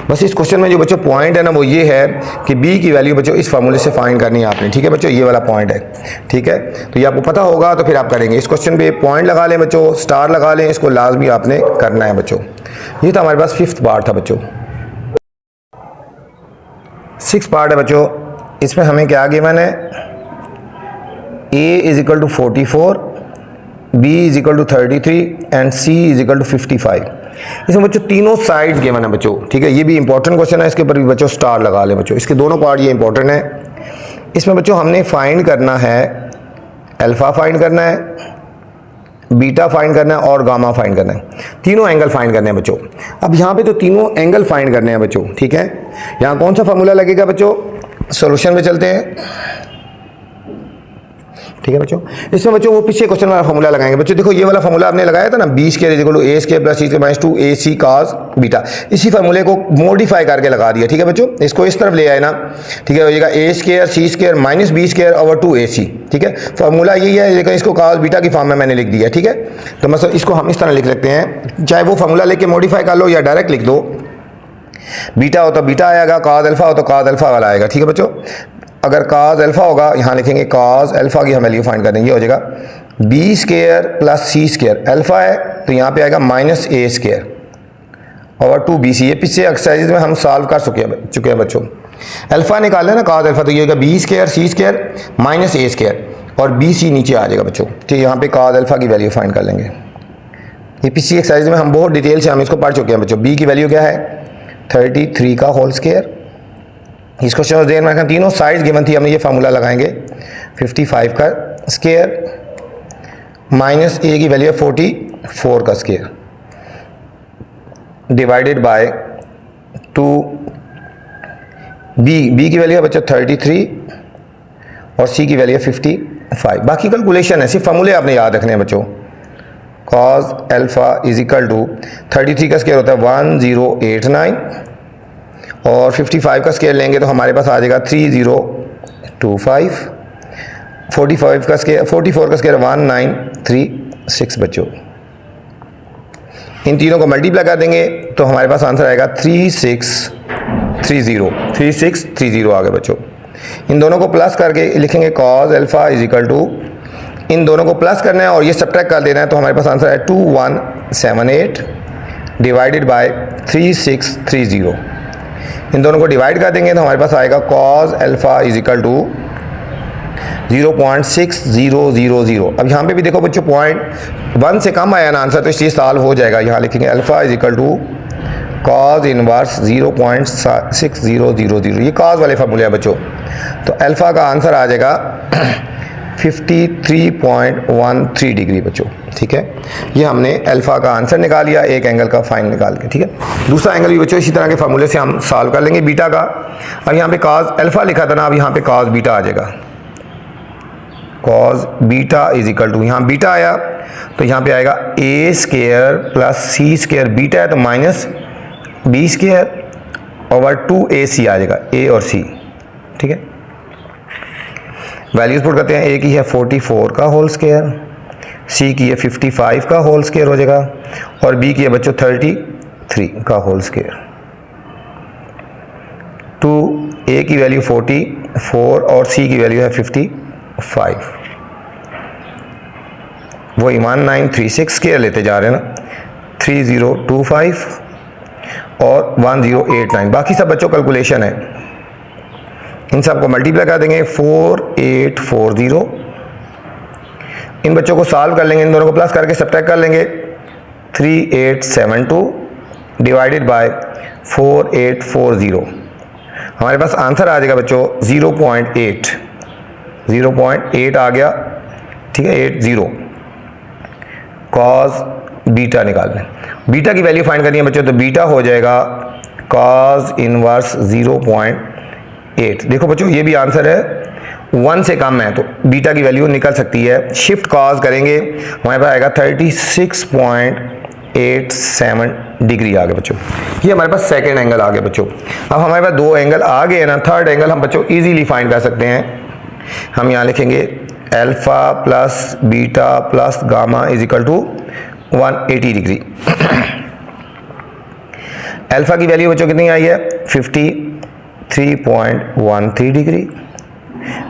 बस इस क्वेश्चन में जो बच्चों पॉइंट है ना वो ये है कि बी की वैल्यू बच्चों इस फार्मूले से फाइंड करनी है आपने। ठीक है बच्चों, ये वाला पॉइंट है। ठीक है, तो ये आपको पता होगा तो फिर आप करेंगे। इस क्वेश्चन पे पॉइंट लगा लें बच्चों, स्टार लगा लें, इसको लाजमी आपने करना है बच्चों। ये तो हमारे पास फिफ्थ पार्ट था बच्चों। सिक्स पार्ट है बच्चों, इसमें हमें क्या गिवन है, A is equal to 44, B is equal to 33 and C is equal to 55। इसमें बच्चों तीनों साइड गिवन है बच्चों। ठीक है, ये भी इंपॉर्टेंट क्वेश्चन है, इसके ऊपर भी बच्चों स्टार लगा लें बच्चों। इसके दोनों पार्ट ये इंपॉर्टेंट है। इसमें बच्चों हमने फाइंड करना है, अल्फ़ा फाइंड करना है, बीटा फाइंड करना है और गामा फाइंड करना है। तीनों एंगल फाइंड करने हैं बच्चों। अब यहाँ पे तो तीनों एंगल फाइंड करने हैं बच्चों। ठीक है, यहाँ कौन सा फार्मूला लगेगा बच्चों, सॉल्यूशन पे चलते हैं। ठीक है बच्चों, इसमें बच्चों वो पीछे क्वेश्चन वाला फार्मूला लगाएंगे बच्चों। देखो ये वाला फार्मूला आपने लगाया था ना, B square is equal to A square plus C square minus 2 A C cos beta. इसी फार्मूले को मॉडिफाई करके लगा दिया। ठीक है बच्चों, इसको इस तरफ ले आए ना। ठीक है, हो जाएगा A square C square minus B square over 2 A C. ठीक है, फार्मूला यही है, लेकिन इसको कॉस बीटा की फॉर्म में मैंने लिख दिया। ठीक है, तो मतलब इसको हम इस तरह लिख सकते हैं, चाहे वो फार्मूला लेके मॉडिफाई कर लो या डायरेक्ट लिख दो। बीटा हो तो बीटा आएगा, कॉस अल्फा हो तो कॉस अल्फा वाला आएगा। ठीक है बच्चों, अगर कॉस अल्फा होगा, यहाँ लिखेंगे कॉस अल्फा की हम वैल्यू फाइंड कर देंगे। हो जाएगा B square plus C square, alpha है तो यहाँ पे आएगा माइनस ए स्क्वायर ओवर 2bc। ये पिछले एक्सरसाइज में हम सॉल्व कर चुके हैं बच्चों। अल्फा निकाले ना कॉस अल्फा, तो ये होगा B square C square minus ए स्क्वायर और बी सी नीचे आ जाएगा बच्चों। ठीक है, यहाँ पे कॉस अल्फा की वैल्यू फाइंड कर लेंगे। ये पिछली एक्सरसाइज में हम बहुत डिटेल से हम इसको पढ़ चुके हैं बच्चों। बी की वैल्यू क्या है 33 का होल स्क्वायर। इस क्वेश्चन में ध्यान रखना तीनों साइड गिवन थी, हमने ये फार्मूला लगाएंगे 55 का स्क्वायर माइनस ए की वैल्यू है 44 का स्क्वायर डिवाइडेड बाय 2 बी की वैल्यू है बच्चा 33 और सी की वैल्यू है 55। बाकी कैलकुलेशन है, सिर्फ फार्मूले आपने याद रखने हैं बच्चों। Cos alpha is equal to 33 का स्क्वायर होता है 1089 और 55 का स्केयर लेंगे तो हमारे पास आ जाएगा 3025। 44 का स्केयर 1936 बच्चों। इन तीनों को मल्टीप्लाई कर देंगे तो हमारे पास आंसर आएगा 3630 आ गया बच्चों। इन दोनों को प्लस करके लिखेंगे cos alpha is equal to, इन दोनों को प्लस करना है और ये सब्ट्रैक्ट कर देना है, तो हमारे पास आंसर है 2178 डिवाइडेड बाय 3630। इन दोनों को डिवाइड कर देंगे तो हमारे पास आएगा cos alpha is equal to 0.6000। अब यहाँ पे भी देखो बच्चों पॉइंट 1 से कम आया ना आंसर, तो इसलिए सॉल्व हो जाएगा। यहाँ लिखेंगे alpha is equal to cos inverse 0.6000। ये कॉस वाले फार्मूले है बच्चों, तो अल्फा का आंसर आ जाएगा 53.13 डिग्री बच्चों, ठीक है। ये हमने अल्फ़ा का आंसर निकाल लिया एक एंगल का फाइन निकाल के, ठीक है। दूसरा एंगल भी बच्चों इसी तरह के फार्मूले से हम सॉल्व कर लेंगे बीटा का। अब यहाँ पे कॉस अल्फ़ा लिखा था ना, अब यहाँ पे कॉस बीटा आ जाएगा। Cos beta is equal to, यहाँ बीटा आया तो यहाँ पे आएगा A square plus C square, beta है तो minus B square over 2ac आ जाएगा, ए और सी, ठीक है। वैल्यूज पुट करते हैं, ए की है 44 का होल स्क्वायर, सी की है 55 का होल स्क्वायर हो जाएगा, और बी की है बच्चों 33 का होल स्क्वायर। 2a की वैल्यू 44 और सी की वैल्यू है 55, वो ईमान 936 स्क्वायर लेते जा रहे हैं ना, 3025 और 1089, बाकी सब बच्चों कैलकुलेशन है, इन सबको मल्टीप्लाई कर देंगे 4840, इन बच्चों को सॉल्व कर लेंगे, इन दोनों को प्लस करके सब्ट्रैक्ट कर लेंगे, 3872 डिवाइडेड बाय 4840, हमारे पास आंसर आ जाएगा बच्चों 0.8 आ गया, ठीक है, 80 कॉस बीटा निकालना है। बीटा की वैल्यू फाइंड करनी है बच्चों, तो बीटा हो जाएगा कॉस इनवर्स 0.8। देखो बच्चों ये भी आंसर है, 1 से कम है तो बीटा की वैल्यू निकल सकती है। शिफ्ट कॉस करेंगे हमारे पास आएगा 36.87 डिग्री आ गया बच्चों। ये हमारे पास सेकेंड एंगल आ गया बच्चों। अब हमारे पास दो एंगल आ गए ना, थर्ड एंगल हम बच्चों इजीली फाइंड कर सकते हैं। हम यहाँ लिखेंगे alpha plus beta plus gamma is equal to 180 degree. Alpha की वैल्यू बच्चों कितनी आई है 53.13 डिग्री,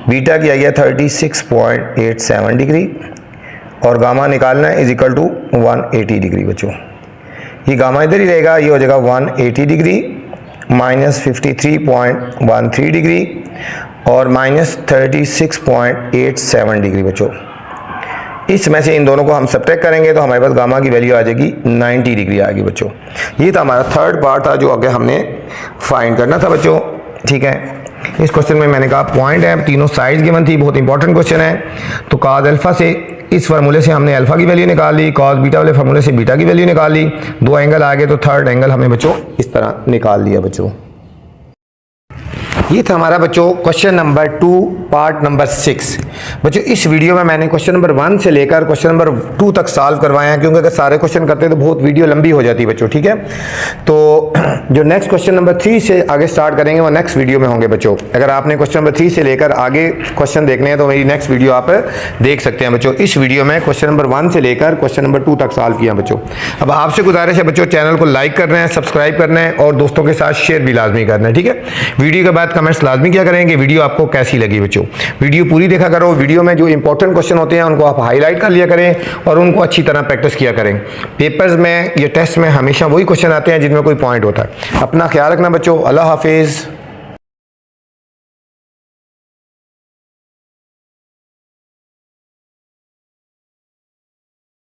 बीटा की आई है 36.87 डिग्री, और गामा निकालना है इज इक्वल टू 180 डिग्री बच्चों। ये गामा इधर ही रहेगा, ये हो जाएगा 180 डिग्री माइनस 53.13 डिग्री और माइनस 36.87 डिग्री बच्चों। इसमें से इन दोनों को हम सब्ट्रैक्ट करेंगे तो हमारे पास गामा की वैल्यू आ जाएगी 90 डिग्री आएगी बच्चों। ये था हमारा थर्ड पार्ट था जो आगे हमने फाइंड करना था बच्चों, ठीक है। इस क्वेश्चन में मैंने कहा पॉइंट है, तीनों साइड्स गिवन थी, बहुत इंपॉर्टेंट क्वेश्चन है। तो कॉस अल्फा से इस फार्मूले से हमने अल्फा की वैल्यू निकाल ली, कॉस बीटा वाले फार्मूले से बीटा की वैल्यू निकाल ली, दो एंगल आ गए तो थर्ड एंगल हमें बच्चों इस तरह निकाल लिया बच्चों। ये था हमारा बच्चों क्वेश्चन नंबर 2 पार्ट नंबर 6। बच्चों इस वीडियो में मैंने क्वेश्चन नंबर 1 से लेकर क्वेश्चन नंबर 2 तक सॉल्व करवाए हैं, क्योंकि अगर सारे क्वेश्चन करते तो बहुत वीडियो लंबी हो जाती बच्चों, ठीक है। तो जो नेक्स्ट क्वेश्चन नंबर 3 से आगे स्टार्ट करेंगे वो नेक्स्ट वीडियो में होंगे बच्चों। अगर आपने क्वेश्चन नंबर 3 से लेकर आगे क्वेश्चन देखने हैं तो मेरी नेक्स्ट वीडियो आप देख सकते हैं बच्चों। इस वीडियो में क्वेश्चन नंबर 1 से लेकर क्वेश्चन नंबर 2 तक सॉल्व किया बच्चों। अब आपसे गुजारिश है बच्चों, चैनल को लाइक करना है, सब्सक्राइब करना है और दोस्तों के साथ शेयर भी लाजमी करना है, ठीक है। वीडियो के बाद कमेंट्स लाजमी किया करें कि वीडियो आपको कैसी लगी बच्चों। वीडियो पूरी देखा करो, वीडियो में जो इंपॉर्टेंट क्वेश्चन होते हैं उनको आप हाईलाइट कर लिया करें और उनको अच्छी तरह प्रैक्टिस किया करें। पेपर्स में या टेस्ट में हमेशा वही क्वेश्चन आते हैं जिनमें कोई पॉइंट होता है। अपना ख्याल रखना बच्चों, अल्लाह हाफिज़।